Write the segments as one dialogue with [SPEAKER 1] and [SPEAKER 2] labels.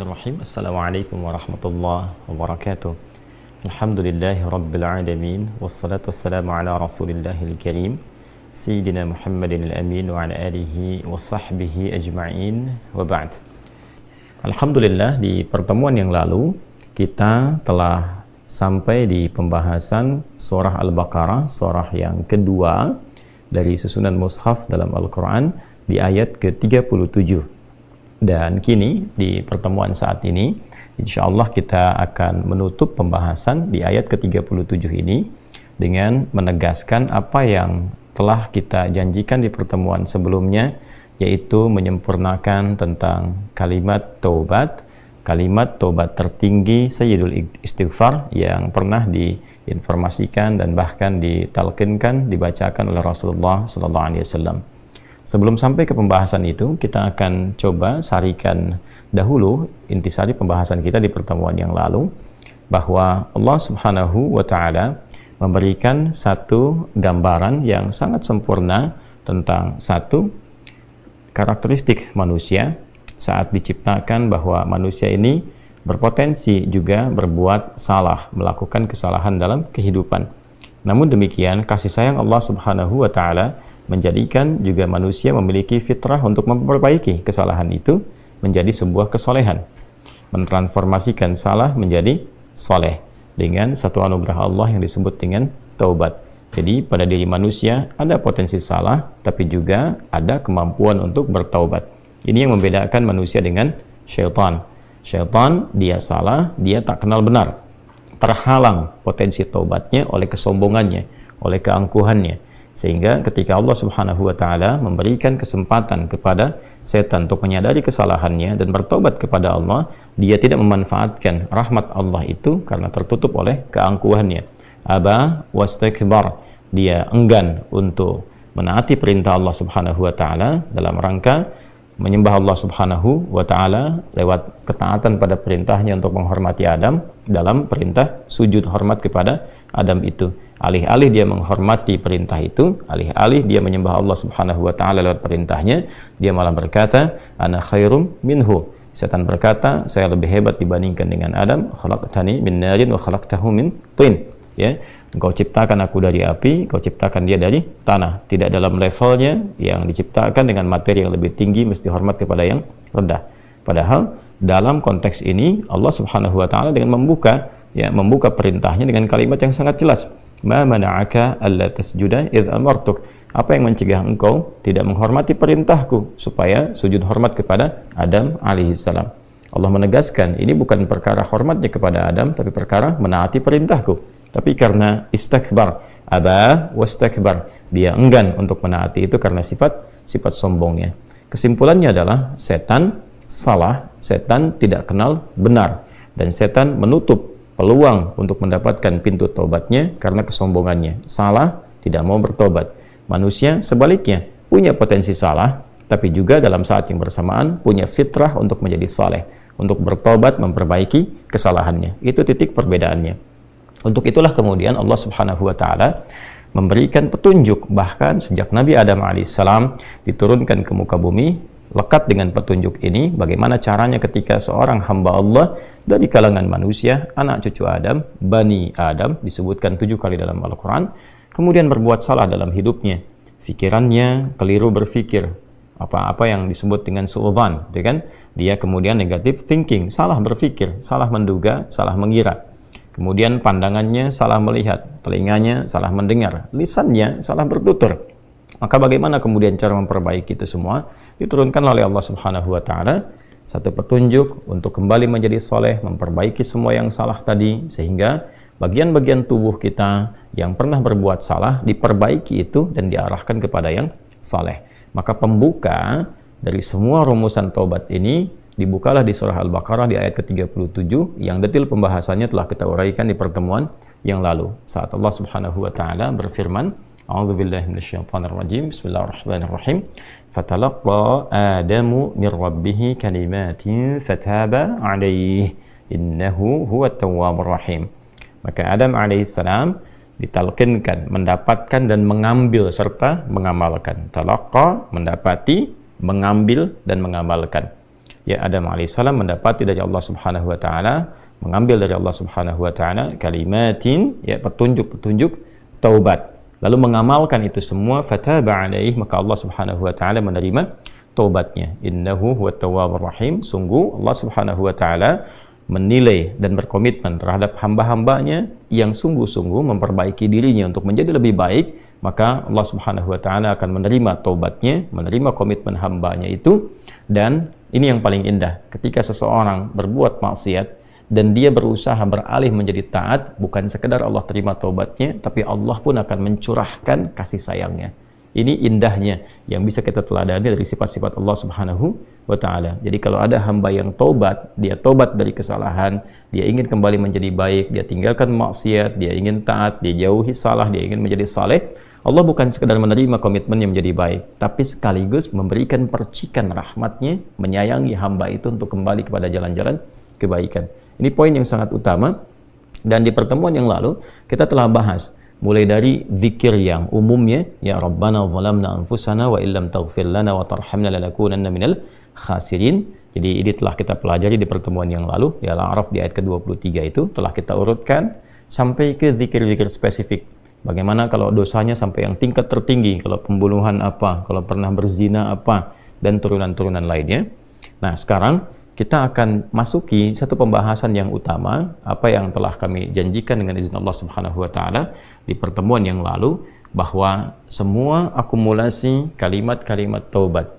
[SPEAKER 1] Bismillahirrahmanirrahim. Assalamualaikum warahmatullahi wabarakatuh. Alhamdulillahi rabbil alamin. Wassalatu wassalamu ala rasulillahil karim Sayyidina Muhammadin al-amin wa ala alihi wa sahbihi ajma'in wa ba'd. Alhamdulillah, di pertemuan yang lalu kita telah sampai di pembahasan surah Al-Baqarah, surah yang kedua dari susunan mushaf dalam Al-Quran, di ayat ke-37. Dan kini di pertemuan saat ini insyaallah kita akan menutup pembahasan di ayat ke-37 ini dengan menegaskan apa yang telah kita janjikan di pertemuan sebelumnya, yaitu menyempurnakan tentang kalimat taubat tertinggi Sayyidul Istighfar yang pernah diinformasikan dan bahkan ditalqinkan, dibacakan oleh Rasulullah sallallahu alaihi wasallam. Sebelum sampai ke pembahasan itu, kita akan coba sarikan dahulu intisari pembahasan kita di pertemuan yang lalu, bahwa Allah Subhanahu wa Ta'ala memberikan satu gambaran yang sangat sempurna tentang satu karakteristik manusia saat diciptakan, bahwa manusia ini berpotensi juga berbuat salah, melakukan kesalahan dalam kehidupan. Namun demikian, kasih sayang Allah Subhanahu wa Ta'ala menjadikan juga manusia memiliki fitrah untuk memperbaiki kesalahan itu menjadi sebuah kesolehan, mentransformasikan salah menjadi soleh dengan satu anugerah Allah yang disebut dengan taubat. Jadi pada diri manusia ada potensi salah, tapi juga ada kemampuan untuk bertaubat. Ini yang membedakan manusia dengan syaitan. Syaitan, dia salah, dia tak kenal benar, terhalang potensi taubatnya oleh kesombongannya, oleh keangkuhannya. Sehingga ketika Allah Subhanahu wa Ta'ala memberikan kesempatan kepada setan untuk menyadari kesalahannya dan bertobat kepada Allah, dia tidak memanfaatkan rahmat Allah itu karena tertutup oleh keangkuhannya. Aba wastakbar, dia enggan untuk menaati perintah Allah Subhanahu wa Ta'ala dalam rangka menyembah Allah Subhanahu wa Ta'ala lewat ketaatan pada perintahnya untuk menghormati Adam dalam perintah sujud hormat kepada Adam itu. Alih-alih dia menghormati perintah itu, alih-alih dia menyembah Allah Subhanahu wa Ta'ala lewat perintahnya, dia malah berkata, ana khairum minhu. Setan berkata, saya lebih hebat dibandingkan dengan Adam. Khalaqtani min narin wa khalaqtahu min tin. Ya, engkau ciptakan aku dari api, engkau ciptakan dia dari tanah. Tidak dalam levelnya, yang diciptakan dengan materi yang lebih tinggi mesti hormat kepada yang rendah. Padahal dalam konteks ini Allah Subhanahu wa Ta'ala dengan membuka perintahnya dengan kalimat yang sangat jelas. Ma mana'aka alla tasjuda idh amartuk. Apa yang mencegah engkau tidak menghormati perintahku supaya sujud hormat kepada Adam alaihissalam. Allah menegaskan ini bukan perkara hormatnya kepada Adam, tapi perkara menaati perintahku. Tapi karena istakbar, aba wastakbar, dia enggan untuk menaati itu karena sifat sombongnya. Kesimpulannya adalah setan salah, setan tidak kenal benar, dan setan menutup peluang untuk mendapatkan pintu taubatnya karena kesombongannya. Salah, tidak mau bertobat. Manusia sebaliknya punya potensi salah, tapi juga dalam saat yang bersamaan punya fitrah untuk menjadi saleh, untuk bertobat, memperbaiki kesalahannya. Itu titik perbedaannya. Untuk itulah kemudian Allah Subhanahu wa Ta'ala memberikan petunjuk, bahkan sejak Nabi Adam alaihissalam diturunkan ke muka bumi. Lekat dengan petunjuk ini, bagaimana caranya ketika seorang hamba Allah dari kalangan manusia, anak cucu Adam, Bani Adam, disebutkan 7 kali dalam Al-Quran, kemudian berbuat salah dalam hidupnya. Fikirannya keliru berfikir, apa-apa yang disebut dengan su'udzan, kan? Dia kemudian negative thinking, salah berfikir, salah menduga, salah mengira. Kemudian pandangannya salah melihat, telinganya salah mendengar, lisannya salah bertutur. Maka bagaimana kemudian cara memperbaiki itu semua? Diturunkan oleh Allah Subhanahu wa Ta'ala satu petunjuk untuk kembali menjadi soleh, memperbaiki semua yang salah tadi, sehingga bagian-bagian tubuh kita yang pernah berbuat salah diperbaiki itu dan diarahkan kepada yang soleh. Maka pembuka dari semua rumusan taubat ini dibukalah di surah Al-Baqarah di ayat ke-37 yang detil pembahasannya telah kita uraikan di pertemuan yang lalu. Saat Allah Subhanahu wa Ta'ala berfirman, a'udzubillahi minasyaitonirrajim, bismillahirrahmanirrahim. Fatalaqa Adamu min rabbih kalimatin fataba 'alaihi innahu huwat tawwabur rahim. Maka Adam alaihissalam ditalqinkan, mendapatkan dan mengambil serta mengamalkan. Talaqa, mendapati, mengambil dan mengamalkan. ya Adam alaihissalam mendapati dari Allah Subhanahu wa taala, mengambil dari Allah Subhanahu wa taala kalimatin, ya petunjuk-petunjuk taubat. Lalu mengamalkan itu semua, fataba alaihi, maka Allah Subhanahu wa taala menerima taubatnya. Innahu huwat tawwabur rahim. Sungguh Allah Subhanahu wa taala menilai dan berkomitmen terhadap hamba-hambanya yang sungguh-sungguh memperbaiki dirinya untuk menjadi lebih baik, maka Allah Subhanahu wa taala akan menerima taubatnya, menerima komitmen hambanya itu. Dan ini yang paling indah, ketika seseorang berbuat maksiat dan dia berusaha beralih menjadi taat, bukan sekedar Allah terima taubatnya, tapi Allah pun akan mencurahkan kasih sayangnya. Ini indahnya yang bisa kita teladani dari sifat-sifat Allah Subhanahu wa taala. Jadi kalau ada hamba yang taubat, dia taubat dari kesalahan, dia ingin kembali menjadi baik, dia tinggalkan maksiat, dia ingin taat, dia jauhi salah, dia ingin menjadi saleh, Allah bukan sekedar menerima komitmennya menjadi baik, tapi sekaligus memberikan percikan rahmatnya, menyayangi hamba itu untuk kembali kepada jalan-jalan kebaikan. Ini poin yang sangat utama, dan di pertemuan yang lalu kita telah bahas mulai dari zikir yang umumnya, ya Rabbana zalamna anfusana wa illam taghfir lana wa tarhamna lanakunanna minal khasirin. Jadi ini telah kita pelajari di pertemuan yang lalu, ya Al-A'raf di ayat ke-23 itu telah kita urutkan sampai ke zikir-zikir spesifik. Bagaimana kalau dosanya sampai yang tingkat tertinggi, kalau pembunuhan apa, kalau pernah berzina apa, dan turunan-turunan lainnya. Nah, sekarang kita akan masuki satu pembahasan yang utama, apa yang telah kami janjikan dengan izin Allah Subhanahu wa taala di pertemuan yang lalu, bahwa semua akumulasi kalimat-kalimat taubat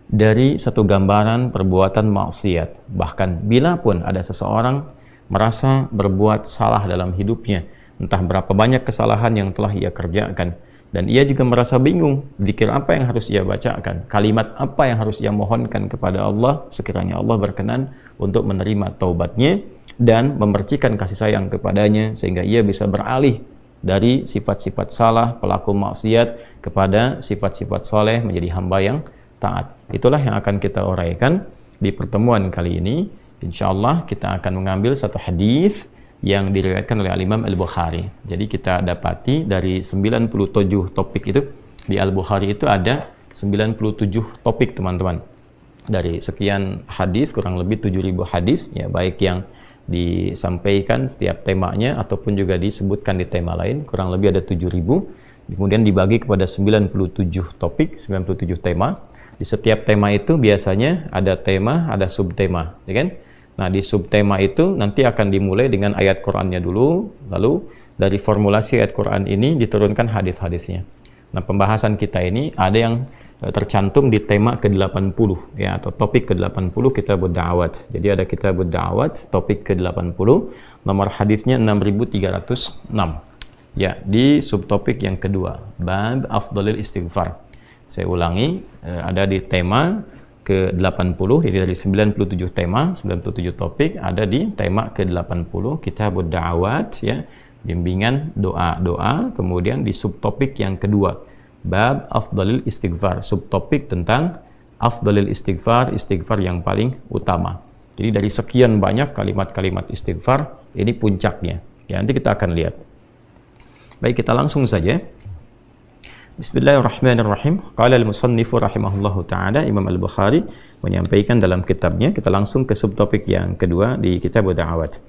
[SPEAKER 1] dari satu gambaran perbuatan maksiat, bahkan bila pun ada seseorang merasa berbuat salah dalam hidupnya, entah berapa banyak kesalahan yang telah ia kerjakan, dan ia juga merasa bingung, zikir apa yang harus ia bacakan, kalimat apa yang harus ia mohonkan kepada Allah, sekiranya Allah berkenan untuk menerima taubatnya dan memercikan kasih sayang kepadanya, sehingga ia bisa beralih dari sifat-sifat salah, pelaku maksiat, kepada sifat-sifat soleh, menjadi hamba yang taat. Itulah yang akan kita uraikan di pertemuan kali ini. Insyaallah kita akan mengambil satu hadis yang diriwayatkan oleh Al-Imam Al-Bukhari. Jadi kita dapati dari 97 topik itu, di Al-Bukhari itu ada 97 topik, teman-teman. Dari sekian hadis, kurang lebih 7.000 hadis, ya, baik yang disampaikan setiap temanya ataupun juga disebutkan di tema lain, kurang lebih ada 7.000. Kemudian dibagi kepada 97 topik, 97 tema. Di setiap tema itu biasanya ada tema, ada subtema, ya kan? Nah, di subtema itu nanti akan dimulai dengan ayat Qur'annya dulu, lalu dari formulasi ayat Qur'an ini diturunkan hadis-hadisnya. Nah, pembahasan kita ini ada yang tercantum di tema ke-80, ya, atau topik ke-80 Kitabud Da'awat. Jadi ada Kitabud Da'awat, topik ke-80, nomor hadisnya 6306. Ya, di subtopik yang kedua, Bab Afdhalil Istighfar. Saya ulangi, ada di tema ke-80, jadi dari 97 tema, 97 topik, ada di tema ke-80, Kitabud Da'awat, ya, bimbingan doa-doa. Kemudian di subtopik yang kedua, Bab Afdhalil Istighfar, subtopik tentang Afdhalil Istighfar, istighfar yang paling utama. Jadi dari sekian banyak kalimat-kalimat istighfar, ini puncaknya. Ya, nanti kita akan lihat. Baik, kita langsung saja. Bismillahirrahmanirrahim. Qala al-musannifu rahimahullahu ta'ala, Imam Al-Bukhari menyampaikan dalam kitabnya. Kita langsung ke subtopik yang kedua di Kitabud Da'awat.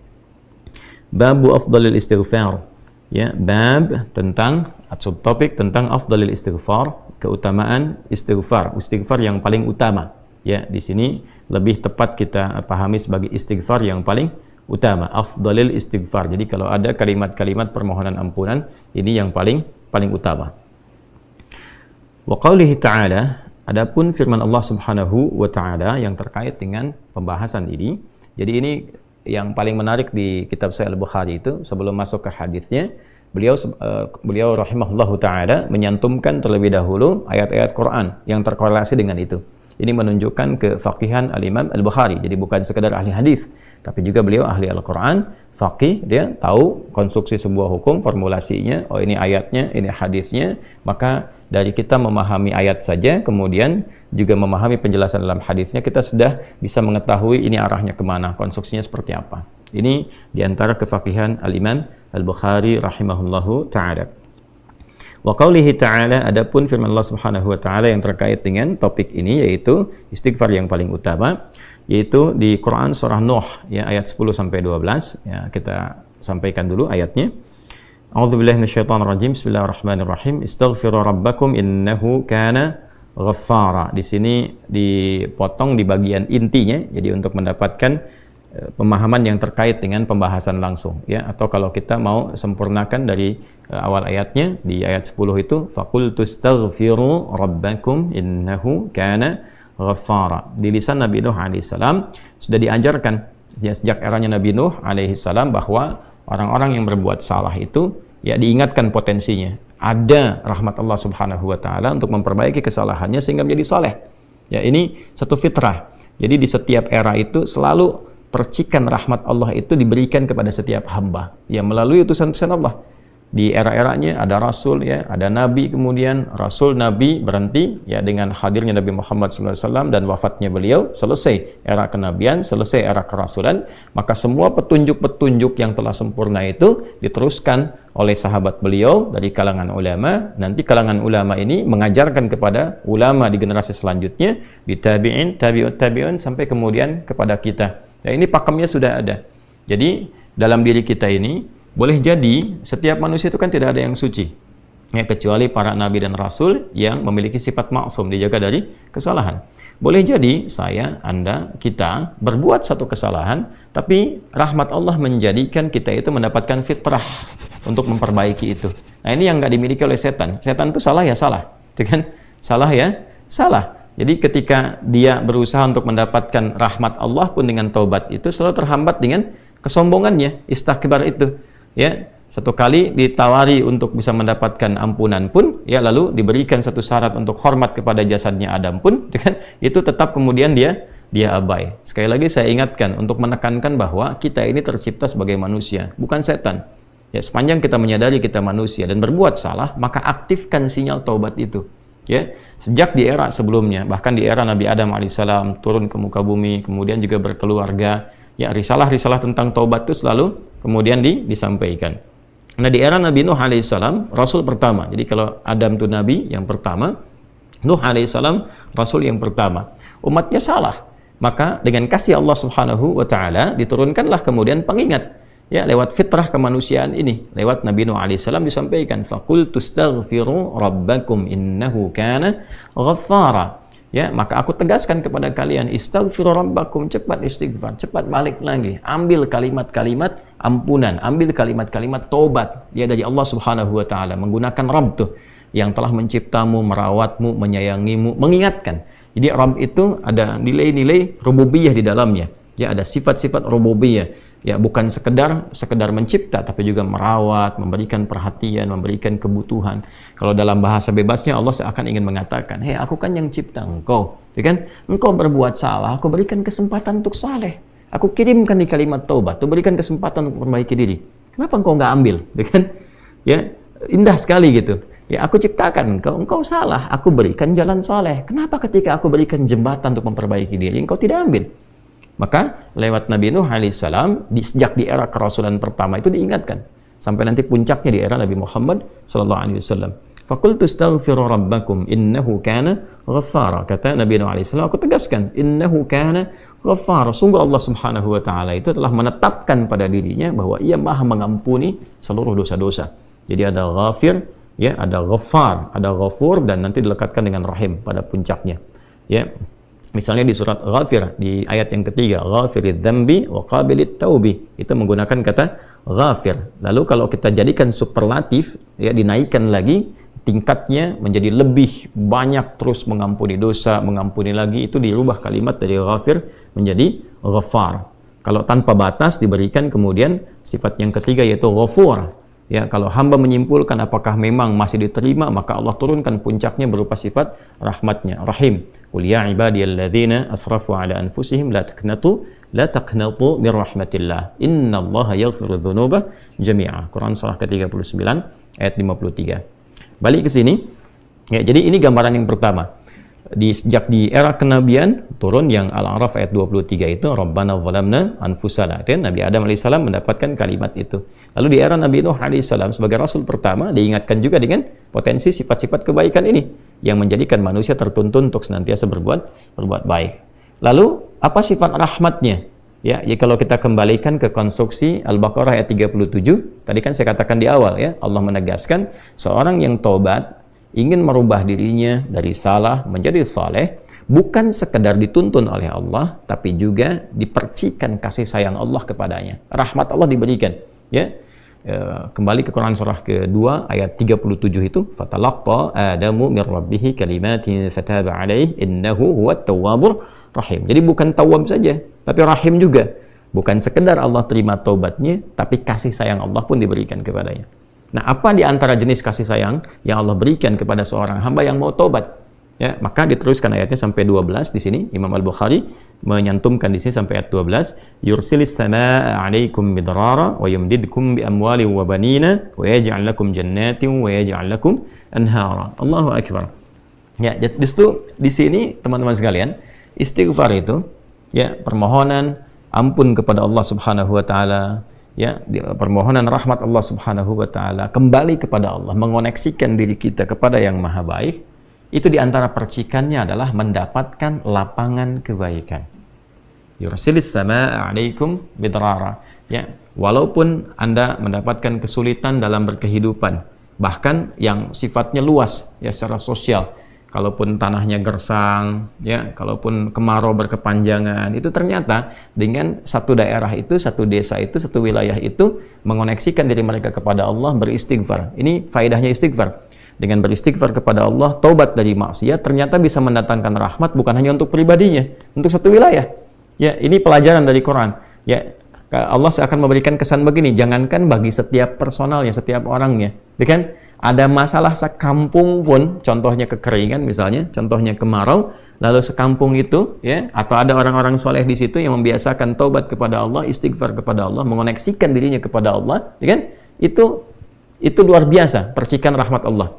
[SPEAKER 1] Babu Afdhalil Istighfar. Ya, bab tentang, subtopik tentang Afdhalil Istighfar, keutamaan istighfar, istighfar yang paling utama. Ya, di sini lebih tepat kita pahami sebagai istighfar yang paling utama, Afdhalil Istighfar. Jadi kalau ada kalimat-kalimat permohonan ampunan, ini yang paling utama. Wa qaulihi ta'ala, adapun firman Allah Subhanahu wa ta'ala yang terkait dengan pembahasan ini. Jadi ini yang paling menarik di kitab Sahih Al-Bukhari itu, sebelum masuk ke hadisnya, beliau rahimahullahu ta'ala menyantumkan terlebih dahulu ayat-ayat Quran yang terkorelasi dengan itu. Ini menunjukkan kefaqihan Al-Imam Al-Bukhari. Jadi bukan sekedar ahli hadis, tapi juga beliau ahli Al-Quran, faqih, dia tahu konstruksi sebuah hukum, formulasinya, oh ini ayatnya, ini hadisnya. Maka dari kita memahami ayat saja, kemudian juga memahami penjelasan dalam hadisnya, kita sudah bisa mengetahui ini arahnya kemana, konstruksinya seperti apa. Ini diantara kefaqihan Al-Imam Al-Bukhari rahimahullahu ta'ala. Wa qaulihi ta'ala, adapun firman Allah Subhanahu wa ta'ala yang terkait dengan topik ini, yaitu istighfar yang paling utama. yaitu di Quran surah Nuh ya ayat 10 sampai 12 ya, kita sampaikan dulu ayatnya. A'udzubillahi minasyaitonirrajim. Bismillahirrahmanirrahim. Istaghfiru rabbakum innahu kana ghaffara. Di sini dipotong di bagian intinya, jadi untuk mendapatkan pemahaman yang terkait dengan pembahasan langsung ya, atau kalau kita mau sempurnakan dari awal ayatnya di ayat 10 itu faqultu astaghfiru rabbakum innahu kana ghaffara. Di lisan Nabi Nuh alaihissalam sudah diajarkan ya, sejak eranya Nabi Nuh alaihissalam bahwa orang-orang yang berbuat salah itu ya diingatkan potensinya ada rahmat Allah Subhanahu wa taala untuk memperbaiki kesalahannya sehingga menjadi saleh. Ya, ini satu fitrah. Jadi di setiap era itu selalu percikan rahmat Allah itu diberikan kepada setiap hamba ya melalui utusan-utusan Allah. Di era-eranya ada rasul ya, ada nabi, kemudian rasul nabi berhenti ya dengan hadirnya Nabi Muhammad SAW dan wafatnya beliau, selesai era kenabian, selesai era kerasulan, maka semua petunjuk-petunjuk yang telah sempurna itu diteruskan oleh sahabat beliau dari kalangan ulama. Nanti kalangan ulama ini mengajarkan kepada ulama di generasi selanjutnya, di tabi'in, tabi'ut tabi'un, sampai kemudian kepada kita. Ya, ini pakemnya sudah ada. Jadi dalam diri kita ini boleh jadi setiap manusia itu kan tidak ada yang suci ya, kecuali para nabi dan rasul yang memiliki sifat maksum, dijaga dari kesalahan. Boleh jadi saya, Anda, kita berbuat satu kesalahan, tapi rahmat Allah menjadikan kita itu mendapatkan fitrah untuk memperbaiki itu. Nah, ini yang nggak dimiliki oleh setan. Setan itu salah ya salah, kan? Salah ya salah. Jadi ketika dia berusaha untuk mendapatkan rahmat Allah pun dengan taubat itu selalu terhambat dengan kesombongannya, istakbar itu. Ya, satu kali ditawari untuk bisa mendapatkan ampunan pun, ya lalu diberikan satu syarat untuk hormat kepada jasadnya Adam pun, kan? Itu tetap kemudian dia abai. Sekali lagi saya ingatkan untuk menekankan bahwa kita ini tercipta sebagai manusia, bukan setan. Ya, sepanjang kita menyadari kita manusia dan berbuat salah, maka aktifkan sinyal taubat itu. Ya, sejak di era sebelumnya, bahkan di era Nabi Adam alaihissalam turun ke muka bumi, kemudian juga berkeluarga, ya risalah-risalah tentang taubat itu selalu kemudian disampaikan. Nah, di era Nabi Nuh alaihissalam, rasul pertama. Jadi kalau Adam itu nabi yang pertama, Nuh alaihissalam rasul yang pertama. Umatnya salah, maka dengan kasih Allah Subhanahu wa taala diturunkanlah kemudian pengingat. Ya, lewat fitrah kemanusiaan ini, lewat Nabi Nuh alaihissalam disampaikan faqultu astaghfiru rabbakum innahu kana ghaffara. Ya, maka aku tegaskan kepada kalian, istaghfiru rabbakum, cepat istighfar, cepat balik lagi, ambil kalimat-kalimat ampunan, ambil kalimat-kalimat taubat ya dari Allah Subhanahu wa taala, menggunakan Rabb tuh yang telah menciptamu, merawatmu, menyayangimu, mengingatkan. Jadi Rabb itu ada nilai-nilai rububiyah di dalamnya. Ya, ada sifat-sifat rububiyah. Ya, bukan sekedar mencipta, tapi juga merawat, memberikan perhatian, memberikan kebutuhan. Kalau dalam bahasa bebasnya Allah seakan ingin mengatakan, hei, aku kan yang cipta engkau, ya kan? Engkau berbuat salah, aku berikan kesempatan untuk saleh. Aku kirimkan di kalimat taubat, aku berikan kesempatan untuk memperbaiki diri. Kenapa engkau nggak ambil, ya kan? Ya, indah sekali gitu. Ya, aku ciptakan engkau salah, aku berikan jalan saleh. Kenapa ketika aku berikan jembatan untuk memperbaiki diri, engkau tidak ambil? Maka lewat Nabi Nuh alaihissalam sejak di era kerasulan pertama itu diingatkan sampai nanti puncaknya di era Nabi Muhammad sallallahu alaihi wasallam. Faqultu astaghfiru rabbakum innahu kana ghaffara. Kata Nabi Nuh alaihissalam, aku tegaskan innahu kana ghaffara. Sungguh Allah Subhanahu wa taala itu telah menetapkan pada dirinya bahwa Ia Maha mengampuni seluruh dosa-dosa. Jadi ada ghafir, ya, ada ghaffar, ada ghafur, dan nanti dilekatkan dengan rahim pada puncaknya. Ya. Misalnya di surat Ghafir, di ayat yang ketiga, Ghafiridz dzambi wa qabilit taubi, itu menggunakan kata Ghafir. Lalu kalau kita jadikan superlatif, ya, dinaikkan lagi tingkatnya menjadi lebih banyak, terus mengampuni dosa, mengampuni lagi, itu dirubah kalimat dari Ghafir menjadi Ghaffar. Kalau tanpa batas diberikan kemudian sifat yang ketiga yaitu Ghafur. Ya, kalau hamba menyimpulkan apakah memang masih diterima, maka Allah turunkan puncaknya berupa sifat rahmatnya, Rahim. Qul ya ibadiyalladzina asrafu ala anfusihim la taqnatu min rahmatillah. Innallaha yaghfiru dzunuba jami'a. Quran surah ke-39 ayat 53. Balik ke sini. Ya, jadi ini gambaran yang pertama. Sejak di era kenabian turun yang Al-A'raf ayat 23 itu Rabbana zalamna anfusana. Itu Nabi Adam alaihissalam mendapatkan kalimat itu. Lalu di era Nabi Nuh alaihissalam sebagai rasul pertama diingatkan juga dengan potensi sifat-sifat kebaikan ini yang menjadikan manusia tertuntun untuk senantiasa berbuat baik. Lalu apa sifat rahmatnya? Ya, kalau kita kembalikan ke konstruksi Al-Baqarah ayat 37, tadi kan saya katakan di awal ya, Allah menegaskan seorang yang taubat ingin merubah dirinya dari salah menjadi saleh, bukan sekedar dituntun oleh Allah, tapi juga dipercikan kasih sayang Allah kepadanya. Rahmat Allah diberikan. Ya, kembali ke Quran surah kedua ayat 37 itu, fatalaqqa Adamu min rabbih kalimatin fataba alaihi innahu huwat tawwabur rahim. Jadi bukan tawwab saja, tapi rahim juga. Bukan sekedar Allah terima taubatnya, tapi kasih sayang Allah pun diberikan kepadanya. Nah, apa di antara jenis kasih sayang yang Allah berikan kepada seorang hamba yang mau taubat? Ya, maka diteruskan ayatnya sampai 12 di sini. Imam Al-Bukhari menyantumkan di sini sampai ayat 12. Yursilis samaa'a 'alaikum midrara wa yumdidkum bi amwalin wa banina wa yaj'al lakum jannatin wa yaj'al lakum anhara. Allahu akbar. Ya, justru di sini teman-teman sekalian, istighfar itu ya permohonan ampun kepada Allah Subhanahu wa taala, ya, permohonan rahmat Allah Subhanahu wa taala, kembali kepada Allah, mengoneksikan diri kita kepada yang maha baik. Itu diantara percikannya adalah mendapatkan lapangan kebaikan. Yursilis samaa'a 'alaikum bidrara. Ya, walaupun Anda mendapatkan kesulitan dalam berkehidupan, bahkan yang sifatnya luas ya secara sosial. Kalaupun tanahnya gersang, ya, kalaupun kemarau berkepanjangan, itu ternyata dengan satu daerah itu, satu desa itu, satu wilayah itu mengoneksikan diri mereka kepada Allah, beristighfar. Ini faedahnya istighfar. Dengan beristighfar kepada Allah, taubat dari maksiat, ternyata bisa mendatangkan rahmat bukan hanya untuk pribadinya, untuk satu wilayah. Ya, ini pelajaran dari Quran. Ya, Allah akan memberikan kesan begini, jangankan bagi setiap personalnya, setiap orangnya. Ya kan? Ada masalah sekampung pun, contohnya kekeringan misalnya, contohnya kemarau, lalu sekampung itu, ya, atau ada orang-orang soleh di situ yang membiasakan taubat kepada Allah, istighfar kepada Allah, mengoneksikan dirinya kepada Allah, ya kan? Itu luar biasa, percikan rahmat Allah.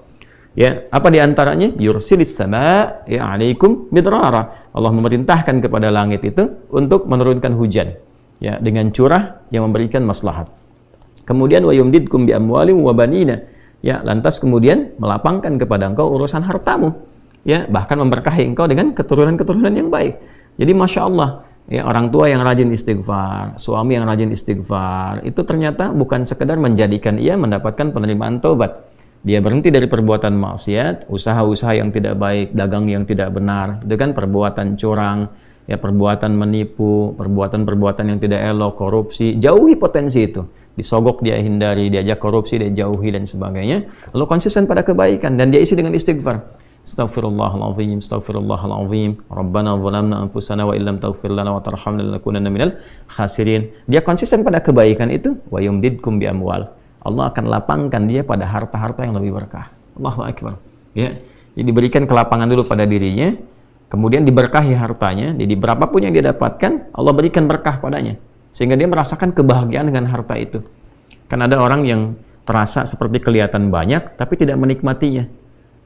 [SPEAKER 1] Ya, apa diantaranya? Yursilis sama ya 'alaikum midrara. Allah memerintahkan kepada langit itu untuk menurunkan hujan, ya, dengan curah yang memberikan maslahat. Kemudian wa yumdidkum bi amwalin wa banina. Ya, lantas kemudian melapangkan kepada engkau urusan hartamu, ya, bahkan memberkahi engkau dengan keturunan-keturunan yang baik. Jadi masya Allah, ya, orang tua yang rajin istighfar, suami yang rajin istighfar, itu ternyata bukan sekedar menjadikan ia mendapatkan penerimaan taubat. Dia berhenti dari perbuatan maksiat, usaha-usaha yang tidak baik, dagang yang tidak benar, itu kan perbuatan curang, ya, perbuatan menipu, perbuatan-perbuatan yang tidak elok, korupsi, jauhi potensi itu. Disogok dia hindari, diajak korupsi dia jauhi dan sebagainya. Lalu konsisten pada kebaikan dan dia isi dengan istighfar. Astaghfirullahalazim, astaghfirullahalazim. Rabbana zalamna anfusana wa illam taghfir lana wa tarhamna lanakunanna minal khasirin. Dia konsisten pada kebaikan itu, wa yumdidkum bi amwal. Allah akan lapangkan dia pada harta-harta yang lebih berkah. Allahu akbar. Ya. Jadi diberikan kelapangan dulu pada dirinya, kemudian diberkahi hartanya. Jadi berapapun yang dia dapatkan, Allah berikan berkah padanya. Sehingga dia merasakan kebahagiaan dengan harta itu. Kan ada orang yang terasa seperti kelihatan banyak, tapi tidak menikmatinya.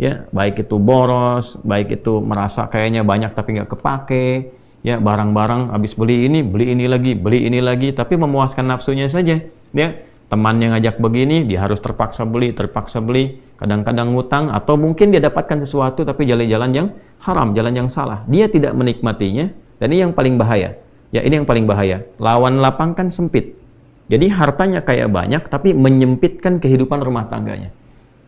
[SPEAKER 1] Ya, baik itu boros, baik itu merasa kayaknya banyak tapi nggak kepake. Ya, barang-barang habis beli ini lagi, tapi memuaskan nafsunya saja. Ya, temannya ngajak begini, dia harus terpaksa beli. Kadang-kadang ngutang, atau mungkin dia dapatkan sesuatu tapi jalan-jalan yang haram, jalan yang salah. Dia tidak menikmatinya, dan ini yang paling bahaya. Ya, ini yang paling bahaya. Lawan lapang kan sempit. Jadi hartanya kayak banyak, tapi menyempitkan kehidupan rumah tangganya.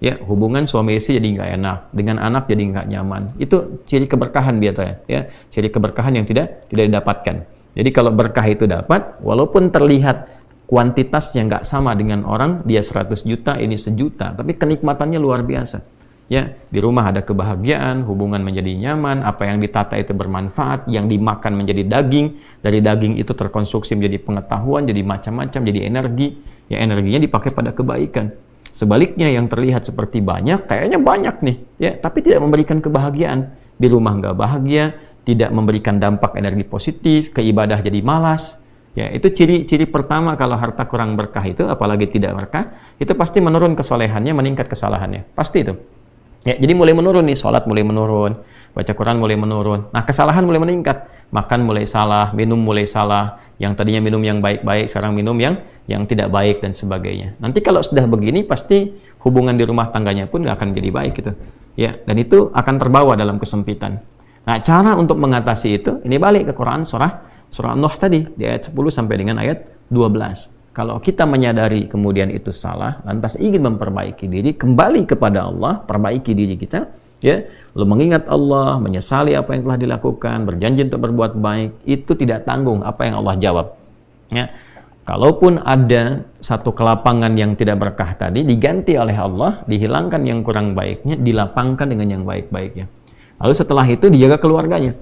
[SPEAKER 1] Ya, hubungan suami istri jadi nggak enak, dengan anak jadi nggak nyaman. Itu ciri keberkahan biasanya. Ya, ciri keberkahan yang tidak didapatkan. Jadi kalau berkah itu dapat, walaupun terlihat kuantitasnya nggak sama dengan orang, dia 100 juta, ini 1 juta, tapi kenikmatannya luar biasa. Ya, di rumah ada kebahagiaan, hubungan menjadi nyaman, apa yang ditata itu bermanfaat, yang dimakan menjadi daging, dari daging itu terkonstruksi menjadi pengetahuan, jadi macam-macam, jadi energi, ya, energinya dipakai pada kebaikan. Sebaliknya yang terlihat seperti banyak, kayaknya banyak nih, ya, tapi tidak memberikan kebahagiaan. Di rumah nggak bahagia, tidak memberikan dampak energi positif, ke ibadah jadi malas. Ya, itu ciri pertama kalau harta kurang berkah itu, apalagi tidak berkah, itu pasti menurun kesolehannya, meningkat kesalahannya. Pasti itu. Ya, jadi mulai menurun nih, sholat mulai menurun, baca Quran mulai menurun. Nah, kesalahan mulai meningkat, makan mulai salah, minum mulai salah. Yang tadinya minum yang baik-baik, sekarang minum yang tidak baik dan sebagainya. Nanti kalau sudah begini, pasti hubungan di rumah tangganya pun nggak akan jadi baik gitu. Ya, dan itu akan terbawa dalam kesempitan.
[SPEAKER 2] Nah, cara untuk mengatasi itu, ini balik ke Quran surah Nuh tadi, di ayat 10 sampai dengan ayat 12. Kalau kita menyadari kemudian itu salah, lantas ingin memperbaiki diri, kembali kepada Allah, perbaiki diri kita, ya, lalu mengingat Allah, menyesali apa yang telah dilakukan, berjanji untuk berbuat baik, itu tidak tanggung apa yang Allah jawab. Ya. Kalaupun ada satu kelapangan yang tidak berkah tadi, diganti oleh Allah, dihilangkan yang kurang baiknya, dilapangkan dengan yang baik-baiknya. Lalu setelah itu dijaga keluarganya.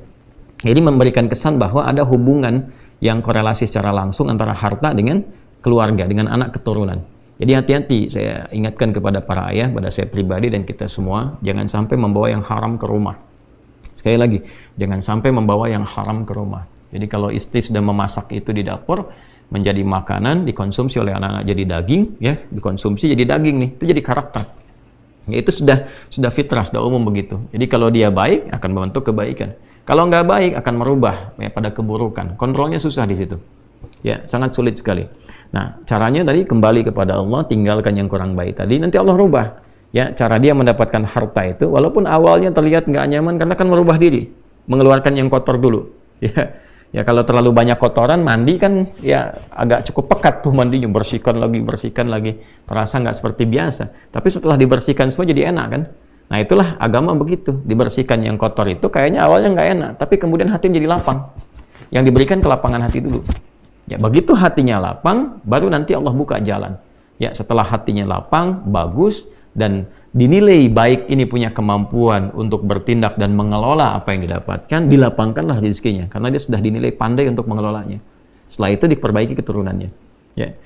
[SPEAKER 2] Jadi memberikan kesan bahwa ada hubungan yang korelasi secara langsung antara harta dengan keluarga, dengan anak keturunan. Jadi hati-hati, saya ingatkan kepada para ayah, pada saya pribadi dan kita semua, jangan sampai membawa yang haram ke rumah. Sekali lagi, jangan sampai membawa yang haram ke rumah. Jadi kalau istri sudah memasak itu di dapur, menjadi makanan, dikonsumsi oleh anak-anak jadi daging, ya, dikonsumsi jadi daging nih, itu jadi karakter. Ya, itu sudah fitrah, sudah umum begitu. Jadi kalau dia baik, akan membentuk kebaikan. Kalau nggak baik, akan merubah ya, pada keburukan. Kontrolnya susah di situ. Ya, sangat sulit sekali. Nah, caranya tadi kembali kepada Allah, tinggalkan yang kurang baik tadi, nanti Allah rubah. Ya, cara dia mendapatkan harta itu, walaupun awalnya terlihat nggak nyaman, karena kan merubah diri, mengeluarkan yang kotor dulu. Ya, kalau terlalu banyak kotoran, mandi kan ya agak cukup pekat tuh mandinya, bersihkan lagi, terasa nggak seperti biasa. Tapi setelah dibersihkan semua jadi enak kan? Nah, itulah agama begitu, dibersihkan yang kotor itu kayaknya awalnya nggak enak, tapi kemudian hati menjadi lapang. Yang diberikan kelapangan hati dulu. Ya, begitu hatinya lapang, baru nanti Allah buka jalan. Ya, setelah hatinya lapang, bagus, dan dinilai baik ini punya kemampuan untuk bertindak dan mengelola apa yang didapatkan, dilapangkanlah rezekinya, karena dia sudah dinilai pandai untuk mengelolanya. Setelah itu diperbaiki keturunannya. Ya.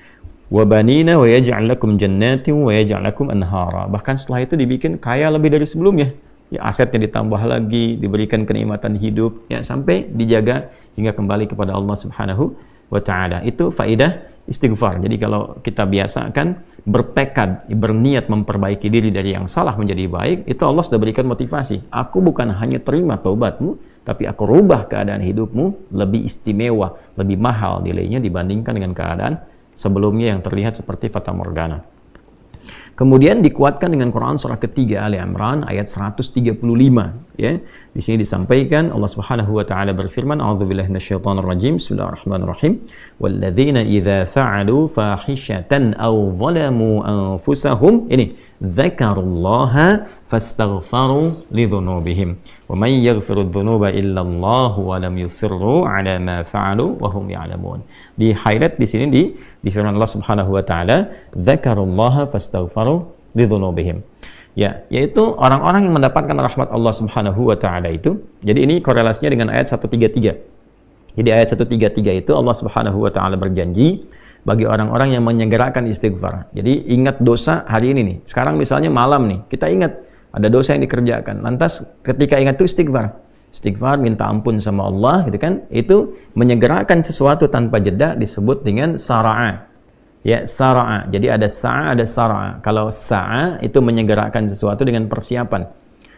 [SPEAKER 2] Wabanina wa yaj'al lakum jannatin wa yaj'al lakum anhara. Bahkan setelah itu dibikin kaya lebih dari sebelumnya. Ya, asetnya ditambah lagi, diberikan kenikmatan hidup, ya, sampai dijaga hingga kembali kepada Allah Subhanahu wa ta'ala. Itu faidah istighfar. Jadi kalau kita biasakan bertekad, berniat memperbaiki diri dari yang salah menjadi baik, itu Allah sudah berikan motivasi. Aku bukan hanya terima taubatmu, tapi aku rubah keadaan hidupmu lebih istimewa, lebih mahal nilainya dibandingkan dengan keadaan sebelumnya yang terlihat seperti fata morgana. Kemudian dikuatkan dengan Quran surah ketiga Ali Imran ayat 135, ya. Di sini disampaikan Allah Subhanahu wa taala berfirman, a'udzubillahi minasyaitonir rajim. Bismillahirrahmanirrahim. Walladzina idza fa'alu fahishatan aw zalamu anfusahum dzakarullaha fastaghfaru lidzunubihim wa may yaghfiru dzunuba illa Allah wa lam yusirru ala ma fa'alu wa hum ya'lamun. Di highlight di sini di firman Allah Subhanahu wa taala, dzakarullaha fastaghfaru lidzunubihim. Ya, yaitu orang-orang yang mendapatkan rahmat Allah Subhanahu wa taala itu. Jadi ini korelasinya dengan ayat 133. Jadi ayat 133 itu Allah Subhanahu wa taala berjanji bagi orang-orang yang menyegerakan istighfar. Jadi ingat dosa hari ini nih. Sekarang misalnya malam nih, kita ingat ada dosa yang dikerjakan. Lantas ketika ingat itu istighfar. Istighfar, minta ampun sama Allah, gitu kan? Itu menyegerakan sesuatu tanpa jeda disebut dengan sara'a. Ya, sara'a. Jadi ada sa'a, ada sara'a. Kalau sa'a itu menyegerakan sesuatu dengan persiapan.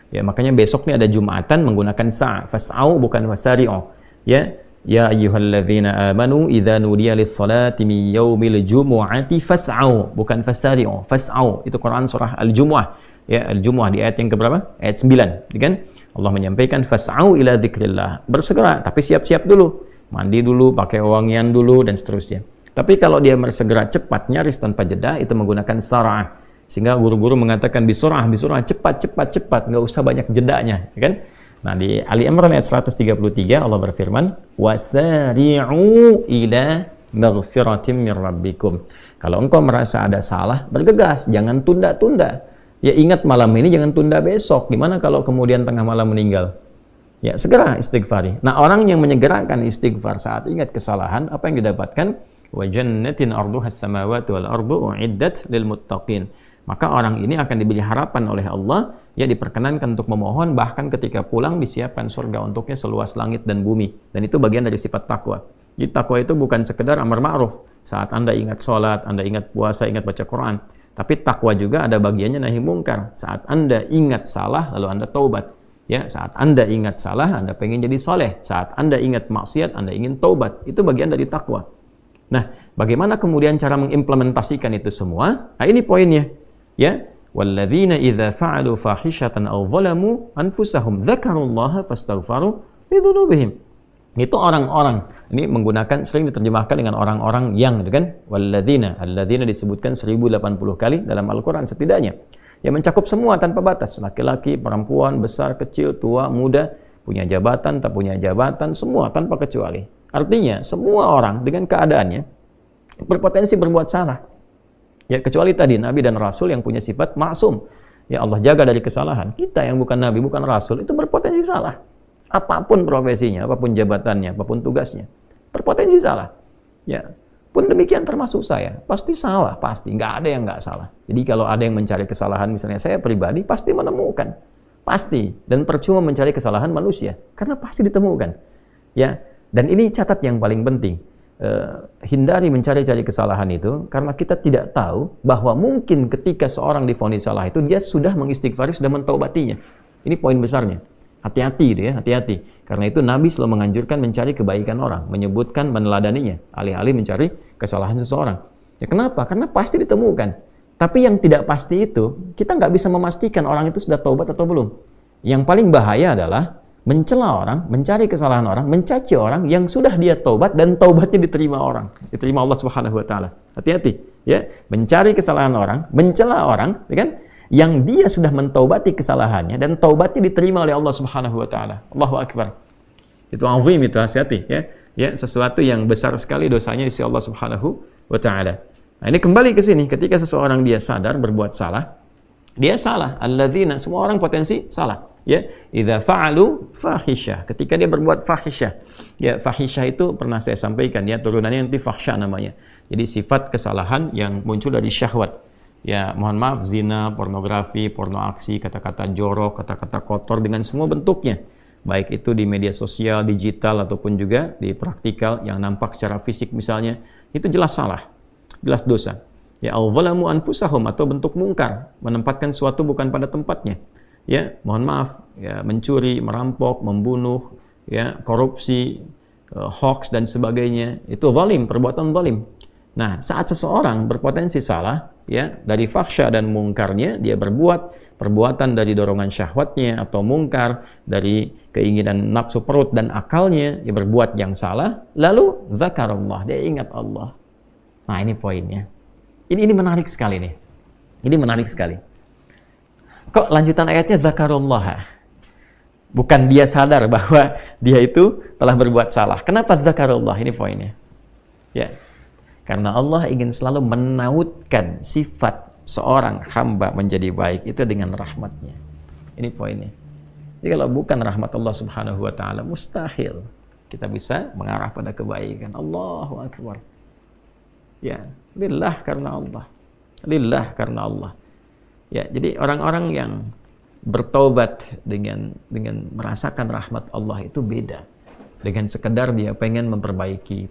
[SPEAKER 2] Ya, makanya besok nih ada Jumatan menggunakan sa'a. Fas'au bukan wasari'u. Ya, ya ayyuhalladzina amanu idza nudiya lis-salati min yaumil jumu'ati fas'au, bukan fasari'u. Fas'au itu Quran surah Al-Jumu'ah. Ya, Al-Jumu'ah di ayat yang keberapa? Ayat 9, gitu kan? Allah menyampaikan fas'au ila dzikrillah. Bersegera, tapi siap-siap dulu. Mandi dulu, pakai wangian dulu dan seterusnya. Tapi kalau dia bersegera cepat, nyaris tanpa jeda, itu menggunakan sara'ah. Sehingga guru-guru mengatakan bisur'ah, cepat, nggak usah banyak jedanya, ya kan? Nah, di Ali Imran ayat 133 Allah berfirman, wasari'u ila maghfiratin min rabbikum. Kalau engkau merasa ada salah, bergegas, jangan tunda-tunda. Ya, ingat malam ini, jangan tunda besok. Gimana kalau kemudian tengah malam meninggal? Ya, segera istighfari. Nah, orang yang menyegerakan istighfar saat ingat kesalahan, apa yang didapatkan? Wa jannatin arduhas samawati wal ardu uiddat lil muttaqin. Maka orang ini akan diberi harapan oleh Allah, ya, diperkenankan untuk memohon, bahkan ketika pulang disiapkan surga untuknya seluas langit dan bumi. Dan itu bagian dari sifat takwa. Jadi takwa itu bukan sekedar amar ma'ruf. Saat Anda ingat sholat, Anda ingat puasa, ingat baca Quran. Tapi takwa juga ada bagiannya nahi mungkar. Saat Anda ingat salah, lalu Anda taubat. Ya, saat Anda ingat salah, Anda pengen jadi soleh. Saat Anda ingat maksiat, Anda ingin taubat. Itu bagian dari takwa. Nah, bagaimana kemudian cara mengimplementasikan itu semua? Nah, ini poinnya. Ya, walladzina idza fa'alu fahishatan aw zalamu anfusahum dzakarullaha fastaghfaru lidzunubihim. Itu orang-orang. Ini menggunakan, sering diterjemahkan dengan orang-orang yang, gitu kan? Walladzina, alladzina disebutkan 1080 kali dalam Al-Qur'an setidaknya. Yang mencakup semua tanpa batas, laki-laki, perempuan, besar, kecil, tua, muda, punya jabatan, tak punya jabatan, semua tanpa kecuali. Artinya, semua orang dengan keadaannya berpotensi berbuat salah. Ya, kecuali tadi Nabi dan Rasul yang punya sifat maksum. Ya, Allah jaga dari kesalahan. Kita yang bukan Nabi, bukan Rasul, itu berpotensi salah. Apapun profesinya, apapun jabatannya, apapun tugasnya, berpotensi salah. Ya, pun demikian termasuk saya, pasti salah, pasti, nggak ada yang nggak salah. Jadi kalau ada yang mencari kesalahan, misalnya saya pribadi, pasti menemukan, pasti. Dan percuma mencari kesalahan manusia, karena pasti ditemukan. Ya, dan ini catat yang paling penting. Hindari mencari-cari kesalahan itu, karena kita tidak tahu bahwa mungkin ketika seorang divonis salah itu, dia sudah mengistighfari, sudah mentaubatinya. Ini poin besarnya. Hati-hati gitu ya, hati-hati. Karena itu Nabi selalu menganjurkan mencari kebaikan orang, menyebutkan, meneladaninya, alih-alih mencari kesalahan seseorang. Ya kenapa? Karena pasti ditemukan. Tapi yang tidak pasti itu, kita nggak bisa memastikan orang itu sudah taubat atau belum. Yang paling bahaya adalah mencela orang, mencari kesalahan orang, mencaci orang yang sudah dia taubat dan taubatnya diterima orang, diterima Allah Subhanahu wa taala. Hati-hati ya, mencari kesalahan orang, mencela orang, ya kan? Yang dia sudah mentaubati kesalahannya dan taubatnya diterima oleh Allah Subhanahu wa taala. Allahu akbar. Itu azim, itu hati-hati ya. Ya, sesuatu yang besar sekali dosanya di sisi Allah Subhanahu wa taala. Nah, ini kembali ke sini, ketika seseorang dia sadar berbuat salah, dia salah. Alladzina, semua orang potensi salah. Ya, idza fa'alu fahisyah, ketika dia berbuat fahisyah. Ya, fahisyah itu pernah saya sampaikan ya, turunannya nanti fahsya namanya. Jadi sifat kesalahan yang muncul dari syahwat. Ya, mohon maaf, zina, pornografi, porno aksi, kata-kata jorok, kata-kata kotor dengan semua bentuknya. Baik itu di media sosial, digital, ataupun juga di praktikal yang nampak secara fisik misalnya. Itu jelas salah, jelas dosa. Ya, al-zalamu anfusahum, atau bentuk mungkar, menempatkan suatu bukan pada tempatnya. Ya, mohon maaf, ya, mencuri, merampok, membunuh, ya, korupsi, hoax dan sebagainya. Itu zalim, perbuatan zalim. Nah, saat seseorang berpotensi salah, ya, dari fahsya dan mungkarnya, dia berbuat perbuatan dari dorongan syahwatnya atau mungkar, dari keinginan nafsu perut dan akalnya, dia berbuat yang salah, lalu zakarullah, dia ingat Allah. Nah, ini poinnya. Ini menarik sekali nih. Ini menarik sekali. Kok lanjutan ayatnya zakarullah? Bukan dia sadar bahwa dia itu telah berbuat salah. Kenapa zakarullah? Ini poinnya. Ya. Karena Allah ingin selalu menautkan sifat seorang hamba menjadi baik itu dengan rahmatnya. Ini poinnya. Jadi kalau bukan rahmat Allah Subhanahu wa taala, mustahil kita bisa mengarah pada kebaikan. Allahu akbar. Ya, lillah karena Allah. Lillah karena Allah. Ya, jadi orang-orang yang bertaubat dengan merasakan rahmat Allah itu beda. Dengan sekedar dia pengen memperbaiki,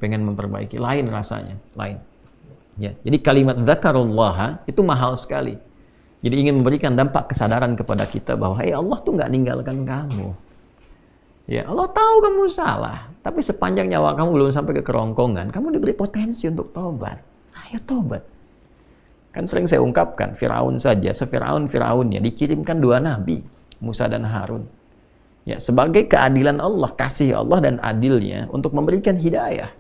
[SPEAKER 2] lain rasanya, lain. Ya, jadi kalimat zakarullah itu mahal sekali. Jadi ingin memberikan dampak kesadaran kepada kita bahwa Allah tuh nggak ninggalkan kamu. Ya, Allah tahu kamu salah, tapi sepanjang nyawa kamu belum sampai ke kerongkongan, kamu diberi potensi untuk taubat. Ayo taubat. Kan sering saya ungkapkan, Firaun saja, Firaunnya dikirimkan 2 nabi, Musa dan Harun. Ya, sebagai keadilan Allah, kasih Allah dan adilnya untuk memberikan hidayah.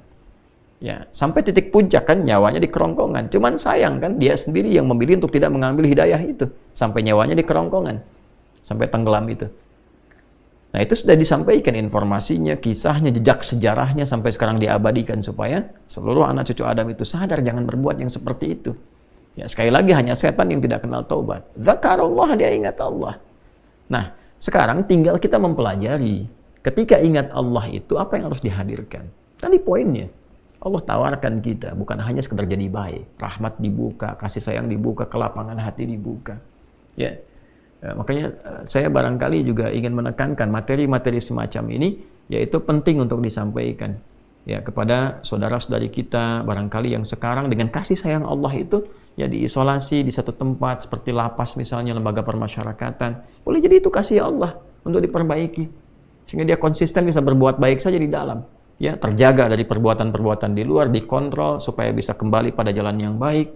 [SPEAKER 2] Ya, sampai titik puncak kan nyawanya di kerongkongan. Cuman sayang kan dia sendiri yang memilih untuk tidak mengambil hidayah itu. Sampai nyawanya di kerongkongan. Sampai tenggelam itu. Nah, itu sudah disampaikan informasinya, kisahnya, jejak sejarahnya sampai sekarang diabadikan supaya seluruh anak cucu Adam itu sadar jangan berbuat yang seperti itu. Ya, sekali lagi hanya setan yang tidak kenal taubat. Zakarullah, dia ingat Allah. Nah, sekarang tinggal kita mempelajari ketika ingat Allah itu apa yang harus dihadirkan. Tadi poinnya, Allah tawarkan kita bukan hanya sekedar jadi baik, rahmat dibuka, kasih sayang dibuka, kelapangan hati dibuka. Ya, makanya saya barangkali juga ingin menekankan materi-materi semacam ini, yaitu penting untuk disampaikan ya kepada saudara-saudari kita barangkali yang sekarang dengan kasih sayang Allah itu ya diisolasi di satu tempat seperti lapas misalnya, lembaga permasyarakatan. Boleh jadi itu kasih Allah untuk diperbaiki sehingga dia konsisten bisa berbuat baik saja di dalam, ya, terjaga dari perbuatan-perbuatan di luar, dikontrol supaya bisa kembali pada jalan yang baik.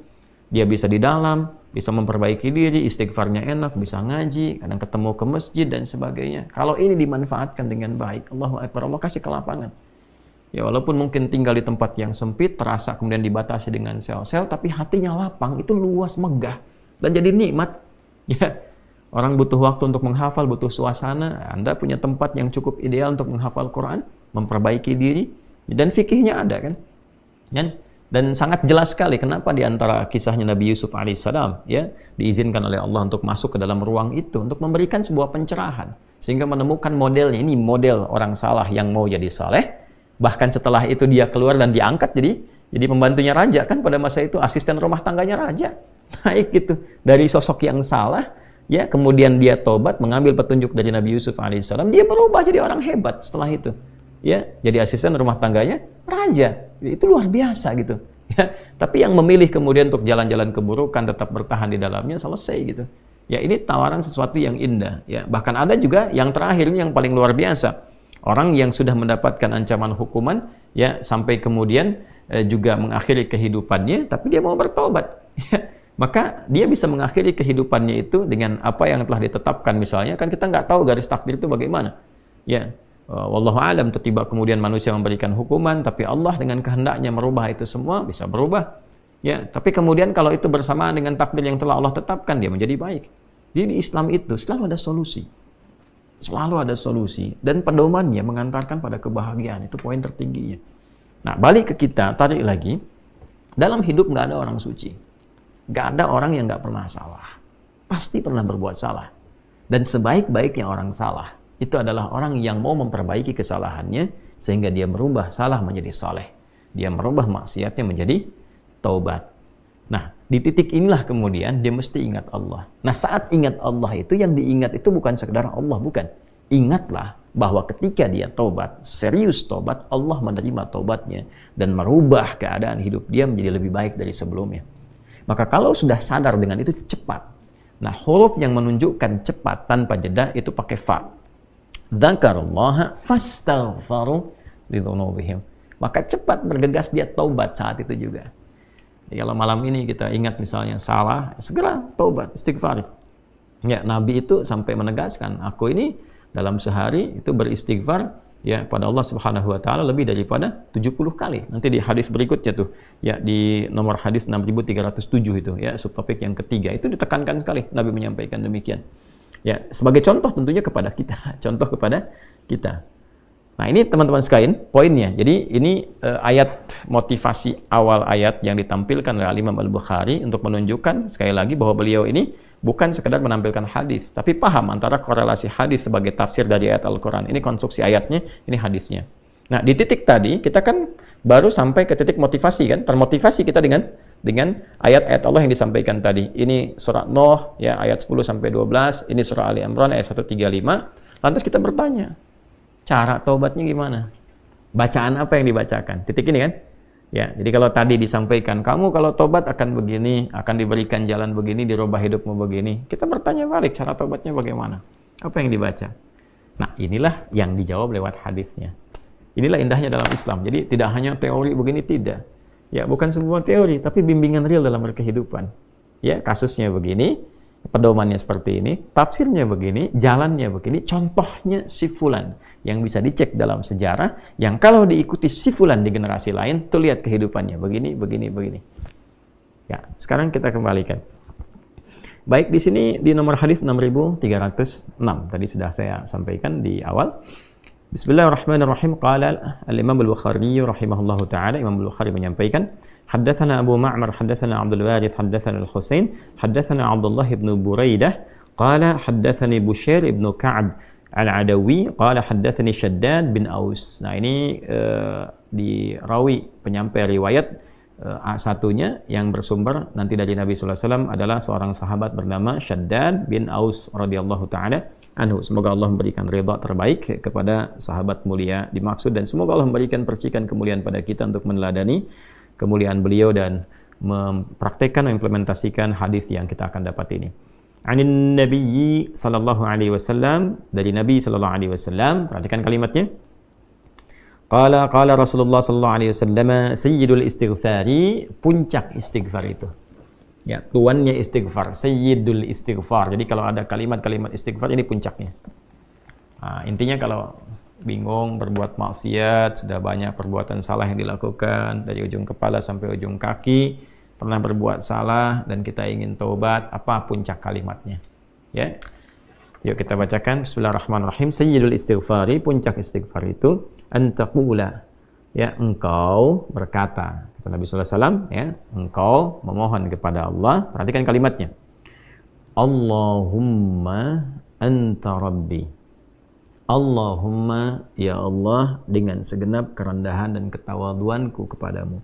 [SPEAKER 2] Dia bisa di dalam bisa memperbaiki diri, istighfarnya enak, bisa ngaji, kadang ketemu ke masjid dan sebagainya. Kalau ini dimanfaatkan dengan baik, Allahu Akbar, Allah kasih kelapangan. Ya walaupun mungkin tinggal di tempat yang sempit, terasa kemudian dibatasi dengan sel-sel, tapi hatinya lapang, itu luas, megah, dan jadi nikmat. Ya, orang butuh waktu untuk menghafal, butuh suasana. Anda punya tempat yang cukup ideal untuk menghafal Quran, memperbaiki diri, dan fikihnya ada kan? Dan sangat jelas sekali kenapa di antara kisahnya Nabi Yusuf alaihissalam ya diizinkan oleh Allah untuk masuk ke dalam ruang itu untuk memberikan sebuah pencerahan sehingga menemukan modelnya. Ini model orang saleh yang mau jadi saleh. Bahkan setelah itu dia keluar dan diangkat jadi pembantunya raja kan, pada masa itu asisten rumah tangganya raja. Naik gitu dari sosok yang salah ya, kemudian dia tobat mengambil petunjuk dari Nabi Yusuf alaihissalam, dia berubah jadi orang hebat setelah itu. Ya, jadi asisten rumah tangganya raja. Itu luar biasa gitu. Ya, tapi yang memilih kemudian untuk jalan-jalan keburukan, tetap bertahan di dalamnya, selesai gitu. Ya, ini tawaran sesuatu yang indah. Ya, bahkan ada juga yang terakhir ini yang paling luar biasa. Orang yang sudah mendapatkan ancaman hukuman, ya sampai kemudian juga mengakhiri kehidupannya, tapi dia mau bertobat. Ya, maka dia bisa mengakhiri kehidupannya itu dengan apa yang telah ditetapkan misalnya. Kan kita nggak tahu garis takdir itu bagaimana. Ya. Wallahu alam, tiba kemudian manusia memberikan hukuman, tapi Allah dengan kehendaknya merubah itu semua, bisa berubah. Ya, tapi kemudian kalau itu bersamaan dengan takdir yang telah Allah tetapkan, dia menjadi baik. Jadi di Islam itu selalu ada solusi. Selalu ada solusi dan pedomannya mengantarkan pada kebahagiaan. Itu poin tertingginya. Nah, balik ke kita, tarik lagi. Dalam hidup nggak ada orang suci. Nggak ada orang yang nggak pernah salah. Pasti pernah berbuat salah. Dan sebaik-baiknya orang salah itu adalah orang yang mau memperbaiki kesalahannya sehingga dia merubah salah menjadi saleh. Dia merubah maksiatnya menjadi taubat. Nah, di titik inilah kemudian dia mesti ingat Allah. Nah, saat ingat Allah itu yang diingat itu bukan sekedar Allah, bukan. Ingatlah bahwa ketika dia taubat, serius taubat, Allah menerima taubatnya dan merubah keadaan hidup dia menjadi lebih baik dari sebelumnya. Maka kalau sudah sadar dengan itu cepat. Nah, huruf yang menunjukkan cepat tanpa jeda itu pakai fa. Dzakarallaha fastaghfaru lidzunubihim. Maka cepat bergegas dia taubat saat itu juga. Jadi kalau malam ini kita ingat misalnya salah, segera taubat, istighfar. Ya, Nabi itu sampai menegaskan, aku ini dalam sehari itu beristighfar ya pada Allah Subhanahu wa taala lebih daripada 70 kali. Nanti di hadis berikutnya tuh, ya di nomor hadis 6307 itu ya, subtopik yang ketiga itu ditekankan sekali Nabi menyampaikan demikian. Ya, sebagai contoh tentunya kepada kita, contoh kepada kita. Nah, ini teman-teman sekalian poinnya. Jadi ini ayat motivasi awal ayat yang ditampilkan oleh Imam Al-Bukhari untuk menunjukkan sekali lagi bahwa beliau ini bukan sekedar menampilkan hadis, tapi paham antara korelasi hadis sebagai tafsir dari ayat Al-Quran. Ini konstruksi ayatnya, ini hadisnya. Nah, di titik tadi kita kan baru sampai ke titik motivasi kan, termotivasi kita dengan ayat-ayat Allah yang disampaikan tadi. Ini surah Nuh ya ayat 10 sampai 12, ini surah Ali Imran ayat 135. Lantas kita bertanya, cara taubatnya gimana? Bacaan apa yang dibacakan? Titik ini kan? Ya, jadi kalau tadi disampaikan, kamu kalau taubat akan begini, akan diberikan jalan begini, dirubah hidupmu begini. Kita bertanya balik, cara taubatnya bagaimana? Apa yang dibaca? Nah, inilah yang dijawab lewat hadisnya. Inilah indahnya dalam Islam. Jadi tidak hanya teori begini, tidak. Ya, bukan sebuah teori, tapi bimbingan real dalam berkehidupan. Ya, kasusnya begini, pedomannya seperti ini, tafsirnya begini, jalannya begini, contohnya si fulan yang bisa dicek dalam sejarah, yang kalau diikuti si fulan di generasi lain, tuh lihat kehidupannya begini, begini, begini. Ya, sekarang kita kembalikan. Baik, di sini di nomor hadis 6306, tadi sudah saya sampaikan di awal. Bismillahirrahmanirrahim. Qala al-Imam Al-Bukhari rahimahullahu taala, Imam Al-Bukhari menyampaikan, haddatsana Abu Ma'mar haddatsana Abdul Warith haddatsana Al-Husain haddatsana Abdullah bin Buraidah qala haddatsani Bushair bin Ka'ab Al-Adawi qala haddatsani Shaddad bin Aus. Nah, ini di rawi penyampai riwayat satunya yang bersumber nanti dari Nabi sallallahu alaihi wasallam adalah seorang sahabat bernama Shaddad bin Aus radhiyallahu taala anhu. Semoga Allah memberikan ridha terbaik kepada sahabat mulia dimaksud, dan semoga Allah memberikan percikan kemuliaan pada kita untuk meneladani kemuliaan beliau dan mempraktekkan, mengimplementasikan hadis yang kita akan dapat ini. Anin Nabi sallallahu alaihi wasallam, dari Nabi sallallahu alaihi wasallam, perhatikan kalimatnya. Qala Rasulullah sallallahu alaihi wasallam, sayyidul istighfari, puncak istighfar itu. Ya, tuannya istighfar, sayyidul istighfar. Jadi kalau ada kalimat-kalimat istighfar ini puncaknya. Nah, intinya kalau bingung berbuat maksiat, sudah banyak perbuatan salah yang dilakukan dari ujung kepala sampai ujung kaki, pernah berbuat salah dan kita ingin taubat, apa puncak kalimatnya? Ya. Yuk kita bacakan. Bismillahirrahmanirrahim. Sayyidul istighfari, puncak istighfar itu antaqula, ya, engkau berkata, kata Nabi sallallahu alaihi wasallam, ya, engkau memohon kepada Allah. Perhatikan kalimatnya. Allahumma anta rabbi. Allahumma, ya Allah, dengan segenap kerendahan dan ketawaduanku kepadamu.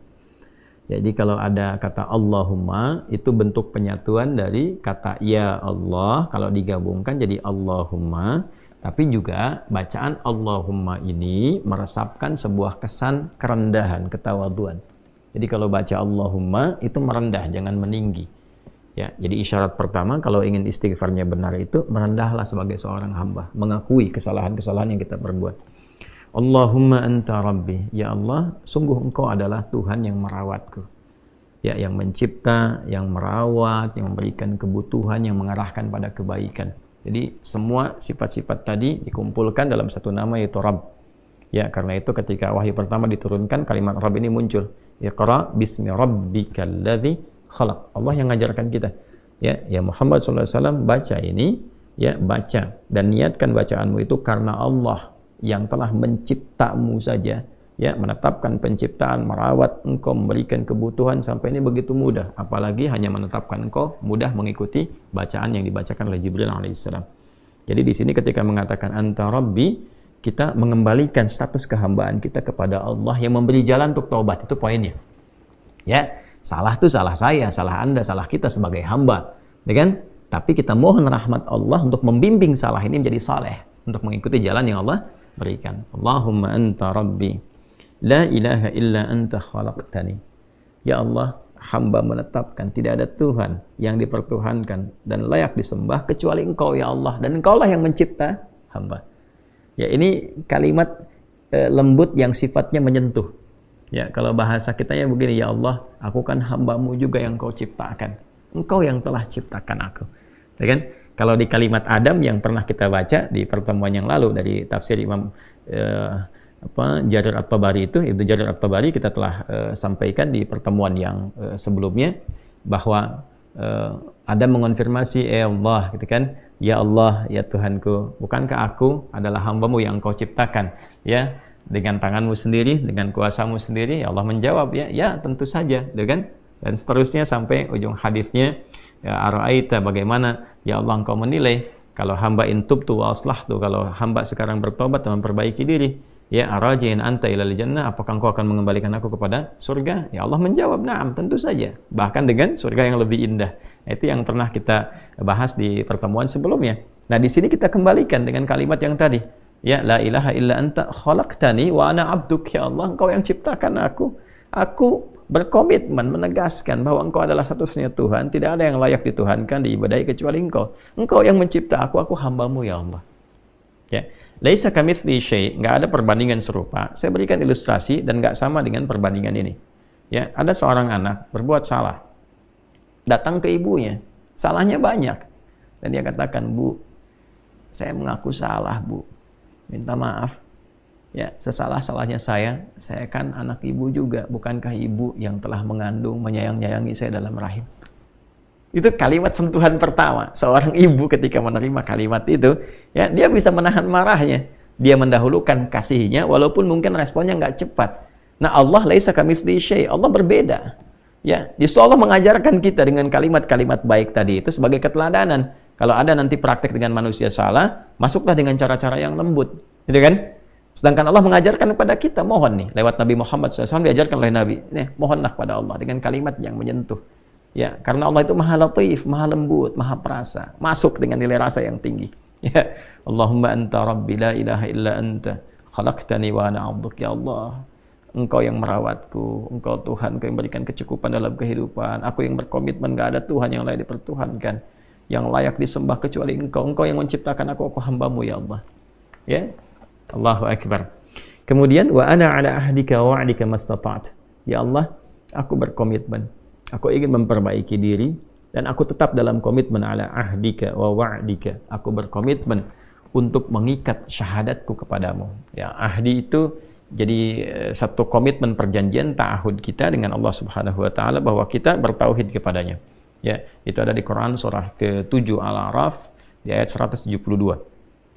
[SPEAKER 2] Jadi kalau ada kata Allahumma, itu bentuk penyatuan dari kata ya Allah, kalau digabungkan jadi Allahumma. Tapi juga bacaan Allahumma ini meresapkan sebuah kesan kerendahan, ketawaduan. Jadi kalau baca Allahumma itu merendah, jangan meninggi. Ya, jadi isyarat pertama kalau ingin istighfarnya benar itu merendahlah sebagai seorang hamba, mengakui kesalahan-kesalahan yang kita perbuat. Allahumma anta rabbi, ya Allah, sungguh engkau adalah Tuhan yang merawatku. Ya, yang mencipta, yang merawat, yang memberikan kebutuhan, yang mengarahkan pada kebaikan. Jadi semua sifat-sifat tadi dikumpulkan dalam satu nama yaitu Rabb. Ya, karena itu ketika wahyu pertama diturunkan, kalimat Rabb ini muncul. Iqra bismi rabbikal ladzi khalaq. Allah yang mengajarkan kita. Ya Muhammad SAW baca ini, ya baca dan niatkan bacaanmu itu karena Allah yang telah menciptamu saja, ya, menetapkan penciptaan, merawat engkau, memberikan kebutuhan sampai ini begitu mudah, apalagi hanya menetapkan engkau mudah mengikuti bacaan yang dibacakan oleh Jibril alaihissalam. Jadi di sini ketika mengatakan anta rabbi, kita mengembalikan status kehambaan kita kepada Allah yang memberi jalan untuk taubat. Itu poinnya. Ya, salah itu salah saya, salah Anda, salah kita sebagai hamba, ya kan? Tapi kita mohon rahmat Allah untuk membimbing salah ini menjadi saleh, untuk mengikuti jalan yang Allah berikan. Allahumma anta rabbi, la ilaha illa anta khalaqtani. Ya Allah, hamba menetapkan tidak ada Tuhan yang dipertuhankan dan layak disembah kecuali Engkau ya Allah, dan Engkaulah yang mencipta hamba. Ya, ini kalimat lembut yang sifatnya menyentuh. Ya, kalau bahasa kitanya begini, ya Allah, aku kan hamba-Mu juga yang Kau ciptakan. Engkau yang telah ciptakan aku. Ya kan? Kalau di kalimat Adam yang pernah kita baca di pertemuan yang lalu dari tafsir Imam Jarir At-Tabari itu, Ibnu Jarir At-Tabari, kita telah sampaikan di pertemuan yang sebelumnya bahwa Adam mengonfirmasi, Allah, gitu kan, ya Allah, ya Tuhanku, bukankah aku adalah hamba-Mu yang Kau ciptakan, ya, dengan tangan-Mu sendiri, dengan kuasa-Mu sendiri? Ya Allah menjawab, ya tentu saja, gitu kan, dan seterusnya sampai ujung hadisnya. Ya ara'aita, bagaimana ya Allah Engkau menilai kalau hamba intubtu wa aslahtu, kalau hamba sekarang bertobat dan memperbaiki diri, ya arajin anta ilal jannah, apakah Engkau akan mengembalikan aku kepada surga? Ya Allah menjawab, na'am, tentu saja, bahkan dengan surga yang lebih indah. Itu yang pernah kita bahas di pertemuan sebelumnya. Nah, di sini kita kembalikan dengan kalimat yang tadi, ya la ilaha illa anta khalaqtani wa ana abduk, ya Allah, Engkau yang ciptakan aku berkomitmen menegaskan bahwa Engkau adalah satu-satunya Tuhan, tidak ada yang layak dituhankan, diibadahi kecuali Engkau. Engkau yang mencipta aku hamba-Mu ya Allah. Ya, laisa kamitsli syai', enggak ada perbandingan serupa. Saya berikan ilustrasi dan enggak sama dengan perbandingan ini. Ya, ada seorang anak berbuat salah. Datang ke ibunya. Salahnya banyak. Dan dia katakan, "Bu, saya mengaku salah, Bu. Minta maaf. Ya, sesalah-salahnya saya kan anak ibu juga. Bukankah ibu yang telah mengandung, menyayang-nyayangi saya dalam rahim?" Itu kalimat sentuhan pertama. Seorang ibu ketika menerima kalimat itu, ya, dia bisa menahan marahnya. Dia mendahulukan kasihnya, walaupun mungkin responnya nggak cepat. Nah, Allah laisa kamitslihi syai'. Allah berbeda. Ya, justru Allah mengajarkan kita dengan kalimat-kalimat baik tadi itu sebagai keteladanan. Kalau ada nanti praktek dengan manusia salah, masuklah dengan cara-cara yang lembut. Gitu kan? Sedangkan Allah mengajarkan kepada kita, mohon nih, lewat Nabi Muhammad SAW diajarkan oleh Nabi, nih, mohonlah kepada Allah dengan kalimat yang menyentuh. Ya, karena Allah itu maha latif, maha lembut, maha perasa, masuk dengan nilai rasa yang tinggi. Ya, Allahumma anta rabbi la ilaha illa anta khalaqtani wa ana 'abduk, ya Allah, Engkau yang merawatku, Engkau Tuhan, Engkau yang berikan kecukupan dalam kehidupan, aku yang berkomitmen gak ada Tuhan yang layak dipertuhankan, yang layak disembah kecuali Engkau, Engkau yang menciptakan aku hamba-Mu ya Allah. Ya, Allahu Akbar. Kemudian wa ana ala ahdika wa wa'dika mastata'at. Ya Allah, aku berkomitmen. Aku ingin memperbaiki diri Dan aku tetap dalam komitmen ala ahdika wa wa'dika. Aku berkomitmen untuk mengikat syahadatku kepadamu. Ya, ahdi itu jadi satu komitmen perjanjian ta'ahud kita dengan Allah Subhanahu wa taala bahwa kita bertauhid kepadanya. Ya, itu ada di Quran surah ke-7 Al-A'raf di ayat 172.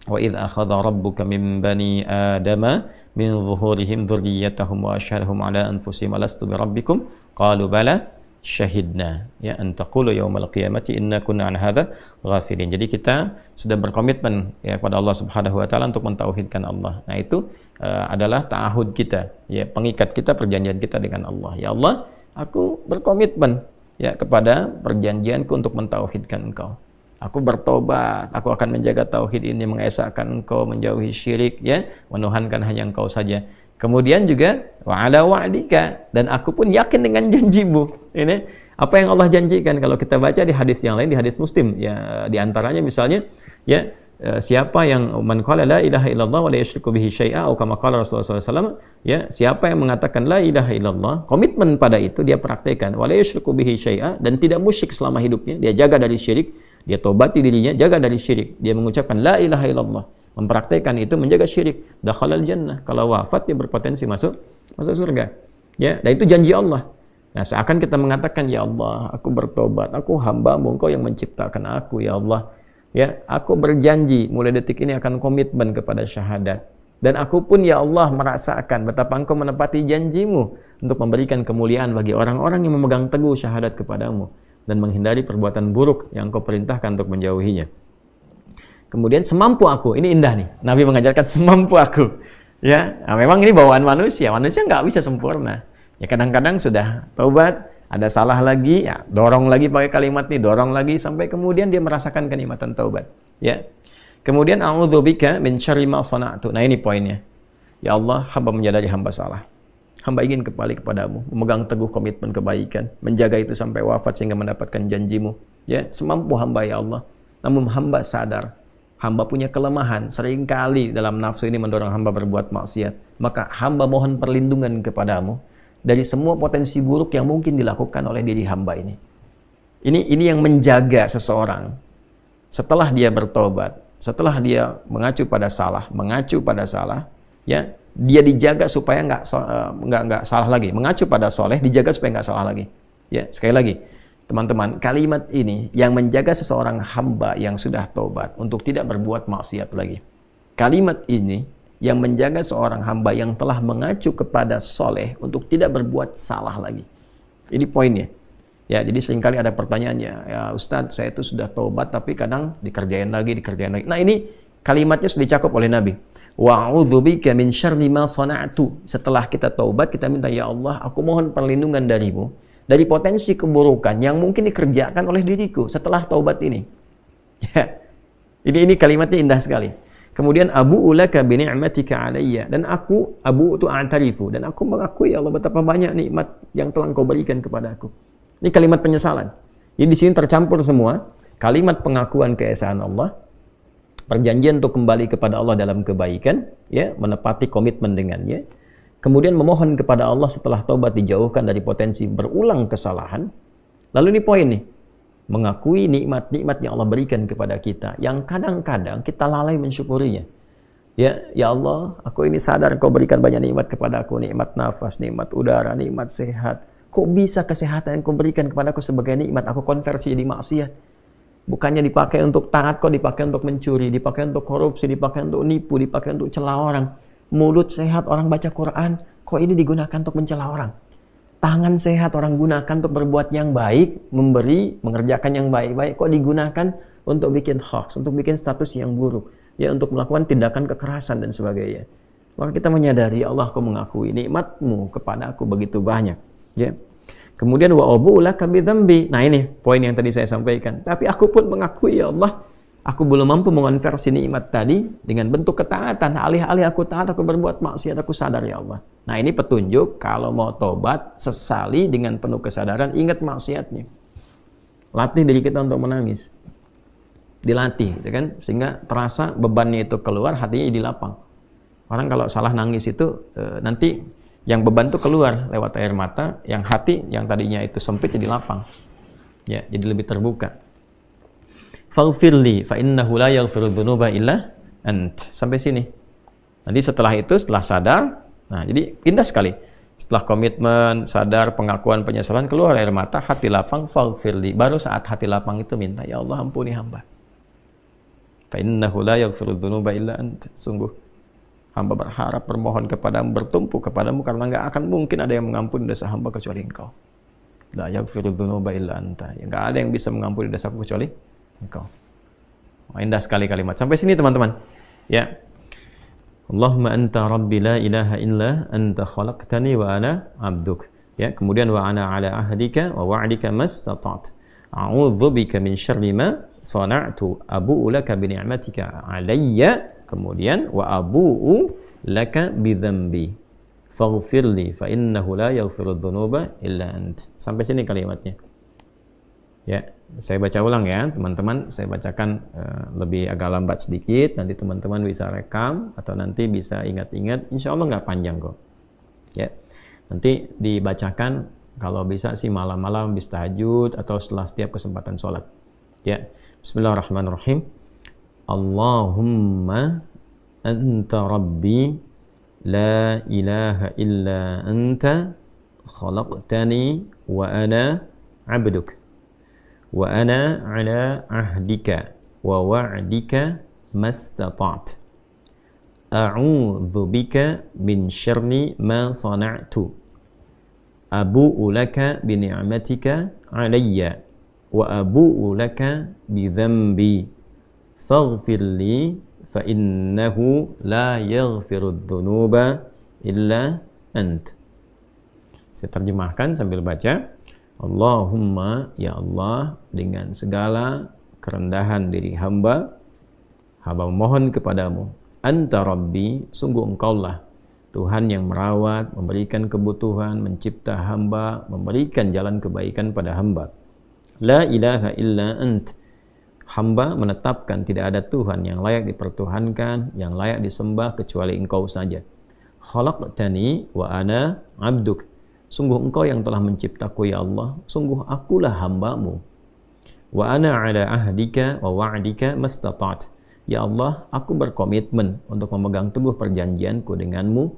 [SPEAKER 2] Wa idz akhadha rabbuka min bani adama min zuhurihim dzurriyyatahum wa asyhadahum ala anfusihim alastu bi rabbikum qalu bala syahidna ya an taqulu yaumal qiyamati inna kunna an hadza ghafilin. Jadi kita sudah berkomitmen ya kepada Allah Subhanahu wa taala untuk mentauhidkan Allah. Nah, itu adalah ta'ahud kita, ya pengikat kita, perjanjian kita dengan Allah. Ya Allah, aku berkomitmen ya kepada perjanjianku untuk mentauhidkan Engkau. Aku bertobat, aku akan menjaga tauhid ini, mengesahkan Engkau, menjauhi syirik ya, menuhankan hanya Engkau saja. Kemudian juga wa ala wa'dika, dan aku pun yakin dengan janjimu. Ini apa yang Allah janjikan kalau kita baca di hadis yang lain, di hadis Muslim ya, di antaranya misalnya ya siapa yang man qala la ilaha illallah wa la yusyriku bihi syai'a atau kama qala Rasulullah SAW, ya siapa yang mengatakan la ilaha illallah, komitmen pada itu dia praktekkan, wa la yusyriku bihi syai'a, dan tidak musyrik selama hidupnya, dia jaga dari syirik, dia tobati dirinya, jaga dari syirik, dia mengucapkan la ilaha illallah, mempraktekkan itu, menjaga syirik, dakhalal jannah, kalau wafat dia berpotensi masuk surga. Ya, dan itu janji Allah. Nah, seakan kita mengatakan, ya Allah, aku bertobat, aku hamba-Mu, Engkau yang menciptakan aku, ya Allah. Ya, aku berjanji mulai detik ini akan komitmen kepada syahadat. Dan aku pun ya Allah merasakan betapa Engkau menepati janji-Mu untuk memberikan kemuliaan bagi orang-orang yang memegang teguh syahadat kepadamu dan menghindari perbuatan buruk yang Engkau perintahkan untuk menjauhinya. Kemudian semampu aku, ini indah nih, Nabi mengajarkan semampu aku. Ya, nah, memang ini bawaan manusia nggak bisa sempurna. Ya kadang-kadang sudah taubat, ada salah lagi, ya dorong lagi pakai kalimat nih, dorong lagi sampai kemudian dia merasakan kenikmatan taubat. Ya, kemudian a'udzubika min syarri ma sana'tu. Nah ini poinnya. Ya Allah, hamba menyadari hamba salah. Hamba ingin kembali kepadamu, memegang teguh komitmen kebaikan, menjaga itu sampai wafat sehingga mendapatkan janjimu. Ya, semampu hamba ya Allah. Namun hamba sadar, hamba punya kelemahan, seringkali dalam nafsu ini mendorong hamba berbuat maksiat. Maka hamba mohon perlindungan kepadamu dari semua potensi buruk yang mungkin dilakukan oleh diri hamba ini. Ini yang menjaga seseorang setelah dia bertobat, setelah dia mengacu pada salah, ya dia dijaga supaya nggak salah lagi, mengacu pada soleh, dijaga supaya nggak salah lagi. Ya, sekali lagi, teman-teman, kalimat ini yang menjaga seseorang hamba yang sudah tobat untuk tidak berbuat maksiat lagi. Kalimat ini yang menjaga seorang hamba yang telah mengacu kepada soleh untuk tidak berbuat salah lagi. Ini poinnya. Ya, jadi seringkali ada pertanyaannya, ya Ustadz, saya itu sudah tobat tapi kadang dikerjain lagi. Nah ini kalimatnya sudah dicakup oleh Nabi. Wa'udzubika min syarri ma sana'tu. Setelah kita tobat, kita minta, ya Allah, aku mohon perlindungan darimu dari potensi keburukan yang mungkin dikerjakan oleh diriku setelah taubat ini. Ya. Ini kalimatnya indah sekali. Kemudian abu'u laka bi ni'matika 'alayya, dan aku abu'u a'tarifu, dan aku mengakui ya Allah betapa banyak nikmat yang telah Engkau berikan kepada aku. Ini kalimat penyesalan. Jadi di sini tercampur semua kalimat pengakuan keesaan Allah, perjanjian untuk kembali kepada Allah dalam kebaikan, ya, menepati komitmen dengannya. Kemudian memohon kepada Allah setelah taubat dijauhkan dari potensi berulang kesalahan. Lalu ini poin nih, mengakui nikmat-nikmat yang Allah berikan kepada kita yang kadang-kadang kita lalai mensyukurinya. Ya Allah, aku ini sadar Engkau berikan banyak nikmat kepada aku, nikmat nafas, nikmat udara, nikmat sehat. Kok bisa kesehatan yang Kau berikan kepada aku sebagai nikmat aku konversi jadi maksiat? Bukannya dipakai untuk taat, kok dipakai untuk mencuri, dipakai untuk korupsi, dipakai untuk nipu, dipakai untuk celah orang. Mulut sehat orang baca Quran, kok ini digunakan untuk mencela orang? Tangan sehat orang gunakan untuk berbuat yang baik, memberi, mengerjakan yang baik-baik, kok digunakan untuk bikin hoax, untuk bikin status yang buruk, ya, untuk melakukan tindakan kekerasan dan sebagainya. Maka kita menyadari, Allah, Kau mengakui nikmat-Mu kepada aku begitu banyak, ya. Kemudian wa abu'u laka bidzambi. Nah ini poin yang tadi saya sampaikan. Tapi aku pun mengakui, ya Allah, aku belum mampu mengonversi nikmat tadi dengan bentuk ketaatan. Alih-alih aku taat, aku berbuat maksiat, aku sadar, ya Allah. Nah ini petunjuk, kalau mau tobat, sesali dengan penuh kesadaran, ingat maksiatnya. Latih diri kita untuk menangis. Dilatih, gitu kan? Sehingga terasa bebannya itu keluar, hatinya jadi lapang. Orang kalau salah nangis itu, nanti yang beban itu keluar lewat air mata, yang hati yang tadinya itu sempit jadi lapang. Ya, jadi lebih terbuka. Faghfirli fa innahu la yaghfiru dzunuba illa ant. Sampai sini. Nanti setelah itu, setelah sadar, nah jadi indah sekali. Setelah komitmen, sadar, pengakuan, penyesalan, keluar air mata, hati lapang, faghfirli. Baru saat hati lapang itu minta, ya Allah ampuni hamba. Fa innahu la yaghfiru dzunuba illa ant. Sungguh hamba berharap, bermohon kepadamu, bertumpu kepadamu, karena enggak akan mungkin ada yang mengampuni dosa hamba kecuali Engkau. La yaghfiru dzunuba illa anta. Ya, enggak ada yang bisa mengampuni dosaku kecuali Engkau. Indah sekali kalimat. Sampai sini teman-teman. Ya. Allahumma anta rabbi la ilaha illa anta khalaqtani wa ana 'abduk. Ya, kemudian wa ana 'ala ahdika wa wa'dika mastata'tu. A'udzu bika min syarri ma sana'tu. Abu'u laka bi ni'matika 'alayya. Kemudian wa abu'u laka bi dzambi. Faghfirli fa innahu la yaghfiru dzunuba illa ant. Sampai sini kalimatnya. Ya, saya baca ulang ya, teman-teman. Saya bacakan lebih agak lambat sedikit. Nanti teman-teman bisa rekam atau nanti bisa ingat-ingat. Insya Allah nggak panjang kok. Ya, nanti dibacakan kalau bisa sih malam-malam habis tahajud atau setelah setiap kesempatan sholat. Ya, Bismillahirrahmanirrahim. Allahumma anta rabbi la ilaha illa anta khalaqtani wa ana 'abduk. Wa ana 'ala ahdika wa wa'dika mastata'tu. A'udzu bika min syarri ma sana'tu. Abu'u laka bi ni'matika 'alayya wa abu'u laka bi dzambi. Faghfir li fa innahu la yaghfiru dzunuba illa ant. Saya terjemahkan sambil baca. Allahumma, ya Allah, dengan segala kerendahan diri hamba memohon kepadamu. Anta Rabbi, sungguh Engkaulah Tuhan yang merawat, memberikan kebutuhan, mencipta hamba, memberikan jalan kebaikan pada hamba. La ilaha illa ant. Hamba menetapkan tidak ada Tuhan yang layak dipertuhankan, yang layak disembah kecuali Engkau saja. Khalaqtani wa ana 'abduk. Sungguh Engkau yang telah menciptaku ya Allah, sungguh akulah hambamu. Wa ana 'ala ahdika wa wa'dika mastata'tu. Ya Allah, aku berkomitmen untuk memegang teguh perjanjianku denganmu,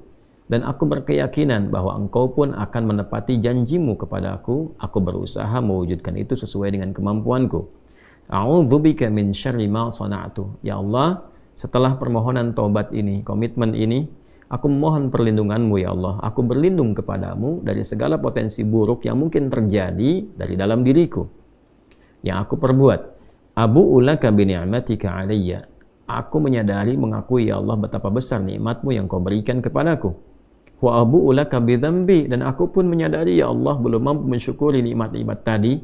[SPEAKER 2] dan aku berkeyakinan bahwa Engkau pun akan menepati janjimu kepada aku. Aku berusaha mewujudkan itu sesuai dengan kemampuanku. A'udzu bika min syarri ma sana'tu. Ya Allah, setelah permohonan taubat ini, komitmen ini, aku memohon perlindunganmu ya Allah. Aku berlindung kepadamu dari segala potensi buruk yang mungkin terjadi dari dalam diriku yang aku perbuat. Abu'u laka bi ni'matika 'alayya. Aku menyadari, mengakui ya Allah betapa besar nikmatmu yang Kau berikan kepadaku. Wa abu'u laka bi dzambi. Dan aku pun menyadari ya Allah belum mampu mensyukuri nikmat-nikmat tadi.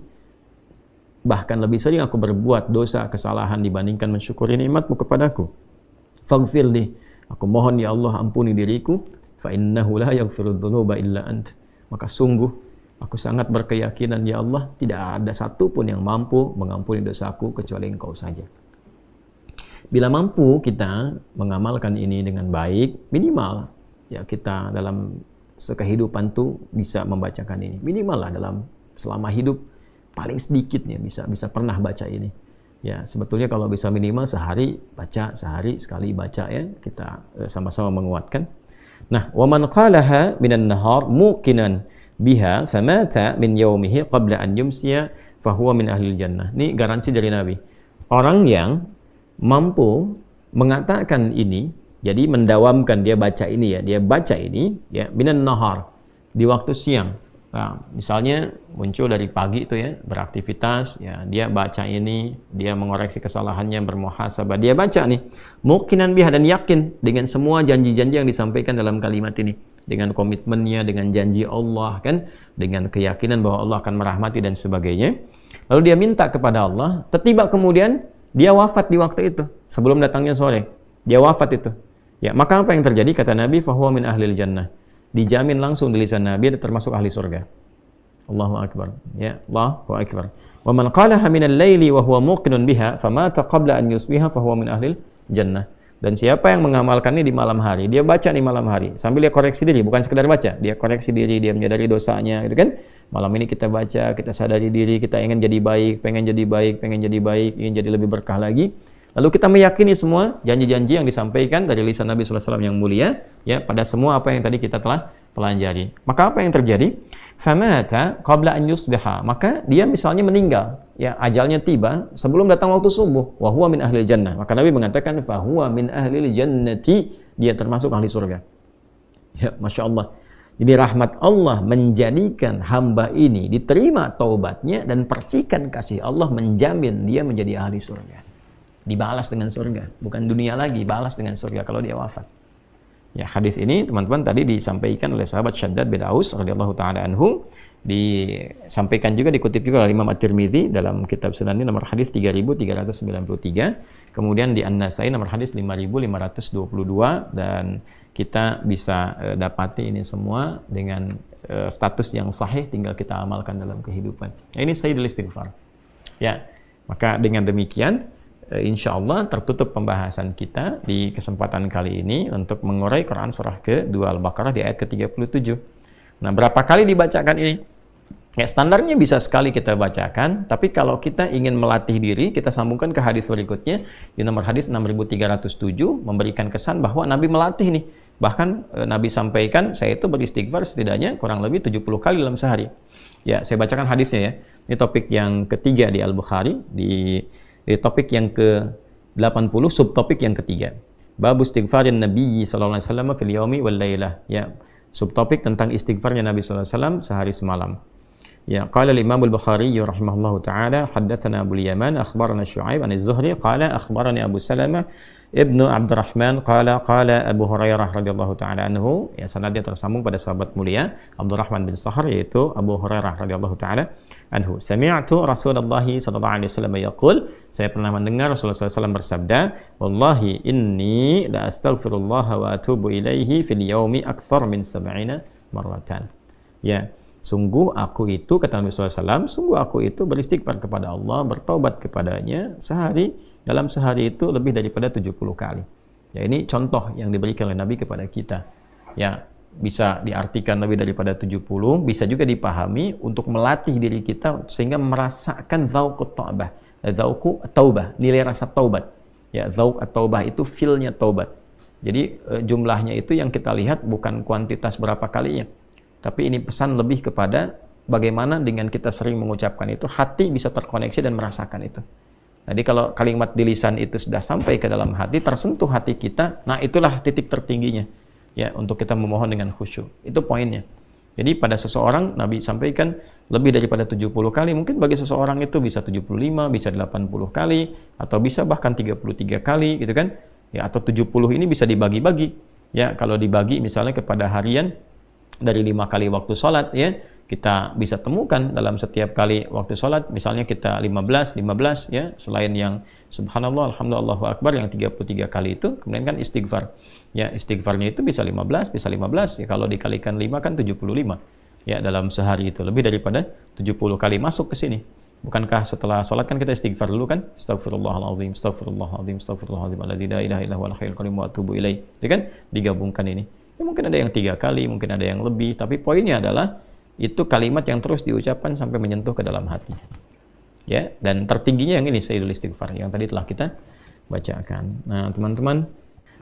[SPEAKER 2] Bahkan lebih sering aku berbuat dosa, kesalahan dibandingkan mensyukuri nikmatmu kepadaku. Faghfirli. Aku mohon ya Allah ampuni diriku. Fa innahu la yaghfiru dzunuba illa ant. Maka sungguh aku sangat berkeyakinan ya Allah tidak ada satupun yang mampu mengampuni dosaku kecuali Engkau saja. Bila mampu kita mengamalkan ini dengan baik, minimal ya kita dalam sekehidupan tuh bisa membacakan ini. Minimal lah dalam selama hidup paling sedikitnya bisa pernah baca ini. Ya, sebetulnya kalau bisa minimal sehari baca, sehari sekali baca ya, kita sama-sama menguatkan. Nah, wa man qalaha minan nahar muqinan biha famata min yaumihi qabla an yumsiya fahuwa min ahlil jannah. Ini garansi dari Nabi. Orang yang mampu mengatakan ini, jadi mendawamkan dia baca ini ya, dia baca ini ya minan nahar di waktu siang. Nah, misalnya muncul dari pagi itu ya, beraktivitas ya, dia baca ini, dia mengoreksi kesalahannya, bermuhasabah, dia baca nih muqinan biha dan yakin dengan semua janji-janji yang disampaikan dalam kalimat ini, dengan komitmennya, dengan janji Allah kan, dengan keyakinan bahwa Allah akan merahmati dan sebagainya. Lalu dia minta kepada Allah, tiba kemudian dia wafat di waktu itu, sebelum datangnya sore. Dia wafat itu. Ya, maka apa yang terjadi? Kata Nabi, fahuwa min ahlil jannah. Dijamin langsung di lisan Nabi termasuk ahli surga. Allahu akbar. Ya, Allahu akbar. Wa man qalaha min al-laili wa huwa muqinun biha famata qabla an yusbiha fahuwa min ahlil jannah. Dan siapa yang mengamalkan ini di malam hari, dia baca di malam hari, sambil dia koreksi diri, bukan sekedar baca, dia koreksi diri, dia menyadari dosanya, gitu kan? Malam ini kita baca, kita sadari diri, kita ingin jadi baik, pengen jadi baik, ingin jadi lebih berkah lagi. Lalu kita meyakini semua janji-janji yang disampaikan dari lisan Nabi SAW yang mulia, ya, pada semua apa yang tadi kita telah pelajari. Maka apa yang terjadi? Famata qabla an yusbiha, maka dia misalnya meninggal, ya, ajalnya tiba sebelum datang waktu subuh, wa huwa min ahli jannah. Maka Nabi mengatakan fa huwa min ahli jannati, dia termasuk ahli surga. Ya, Masya Allah. Jadi rahmat Allah menjadikan hamba ini diterima taubatnya, dan percikan kasih Allah menjamin dia menjadi ahli surga. Dibalas dengan surga, bukan dunia lagi, balas dengan surga kalau dia wafat. Ya, hadis ini teman-teman tadi disampaikan oleh sahabat Syaddad bin Aus radhiyallahu taala anhu, disampaikan juga, dikutip juga oleh Imam At-Tirmidzi dalam kitab Sunan ini nomor hadis 3393, kemudian di An-Nasai nomor hadis 5522, dan kita bisa dapati ini semua dengan status yang sahih, tinggal kita amalkan dalam kehidupan. Nah, ini Sayyidul Istighfar. Ya, maka dengan demikian insya Allah tertutup pembahasan kita di kesempatan kali ini untuk mengurai Quran surah ke-2 Al-Baqarah di ayat ke-37. Nah, berapa kali dibacakan ini? Ya, standarnya bisa sekali kita bacakan, tapi kalau kita ingin melatih diri, kita sambungkan ke hadis berikutnya di nomor hadis 6307, memberikan kesan bahwa Nabi melatih nih. Bahkan Nabi sampaikan, saya itu beristighfar setidaknya kurang lebih 70 kali dalam sehari. Ya, saya bacakan hadisnya ya. Ini topik yang ketiga di Al-Bukhari, di topik yang ke-80, subtopik yang ketiga. Babu istighfarin Nabi sallallahu alaihi wasallam fil yaumi wal lailah. Ya, subtopik tentang istighfarnya Nabi sallallahu alaihi wasallam sehari semalam. Ya, qala al-Imam al-Bukhari rahimahullahu taala, haddatsana Abu Yaman akhbarana Syu'aib an az-Zuhri qala akhbarani Abu Salamah Ibnu Abdurrahman qala Abu Hurairah radhiyallahu taala anhu. Ya, sanadnya tersambung pada sahabat mulia Abdurrahman bin Sahr, yaitu Abu Hurairah radhiyallahu taala anhu. Sami'tu Rasulullah sallallahu alaihi wasallam yaqul, saya pernah mendengar Rasulullah SAW bersabda, wallahi inni la astaghfirullah wa atubu ilaihi fil yaumi akthar min 70 marratan. Ya, sungguh aku itu, kata Nabi SAW, sungguh aku itu beristighfar kepada Allah, bertaubat kepadanya dalam sehari itu lebih daripada 70 kali. Ya, ini contoh yang diberikan oleh Nabi kepada kita. Ya, bisa diartikan lebih daripada 70, bisa juga dipahami untuk melatih diri kita sehingga merasakan dzauqut taubah. Dzauqu taubah, nilai rasa taubat. Ya, dzauq at-taubah itu feel-nya taubat. Jadi jumlahnya itu yang kita lihat bukan kuantitas berapa kalinya. Tapi ini pesan lebih kepada bagaimana dengan kita sering mengucapkan itu, hati bisa terkoneksi dan merasakan itu. Jadi kalau kalimat di lisan itu sudah sampai ke dalam hati, tersentuh hati kita, nah itulah titik tertingginya. Ya, untuk kita memohon dengan khusyuk. Itu poinnya. Jadi pada seseorang, Nabi sampaikan lebih daripada 70 kali, mungkin bagi seseorang itu bisa 75, bisa 80 kali, atau bisa bahkan 33 kali, gitu kan. Ya, atau 70 ini bisa dibagi-bagi. Ya, kalau dibagi misalnya kepada harian, dari 5 kali waktu sholat, ya, kita bisa temukan dalam setiap kali waktu sholat, misalnya kita 15, ya, selain yang subhanallah, alhamdulillah, Allahu akbar, yang 33 kali itu, kemudian kan istighfar. Ya, istighfarnya itu bisa 15, ya, kalau dikalikan 5 kan 75. Ya, dalam sehari itu lebih daripada 70 kali masuk ke sini. Bukankah setelah sholat kan kita istighfar dulu kan? Astagfirullahaladzim, astagfirullahaladzim, astagfirullahaladzim, alladzi la ilaha illa huwal hayyul qayyum wa atubu ilaih. Ya kan? Digabungkan ini. Ya, mungkin ada yang 3 kali, mungkin ada yang lebih, tapi poinnya adalah itu kalimat yang terus diucapkan sampai menyentuh ke dalam hati. Ya, dan tertingginya yang ini Sayyidul Istighfar yang tadi telah kita bacakan. Nah, teman-teman,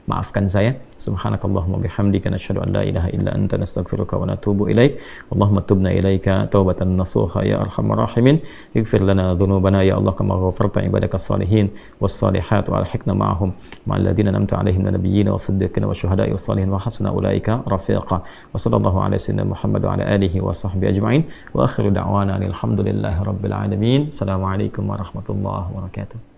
[SPEAKER 2] maafkan saya. Subhanakallahumma bihamdika nasyhadu an la ilaha illa anta nastaghfiruka wa natubu ilaik. Allahumma tubna ilaika taubatan nasuha ya arhamar rahimin. Ighfir lana dhunubana ya Allah kama ghafarta ibadakas salihin was salihat wa alhiqna ma'ahum ma'al ladzina an'amta 'alaihim minal nabiyyin was siddiqin was syuhada'i was salihin wa hasuna ulaika rafiqa. Wa sallallahu ala sayyidina Muhammad wa ala alihi wa sahbihi ajma'in. Wa akhiru da'wana alhamdulillahi rabbil alamin. Assalamualaikum warahmatullahi wabarakatuh.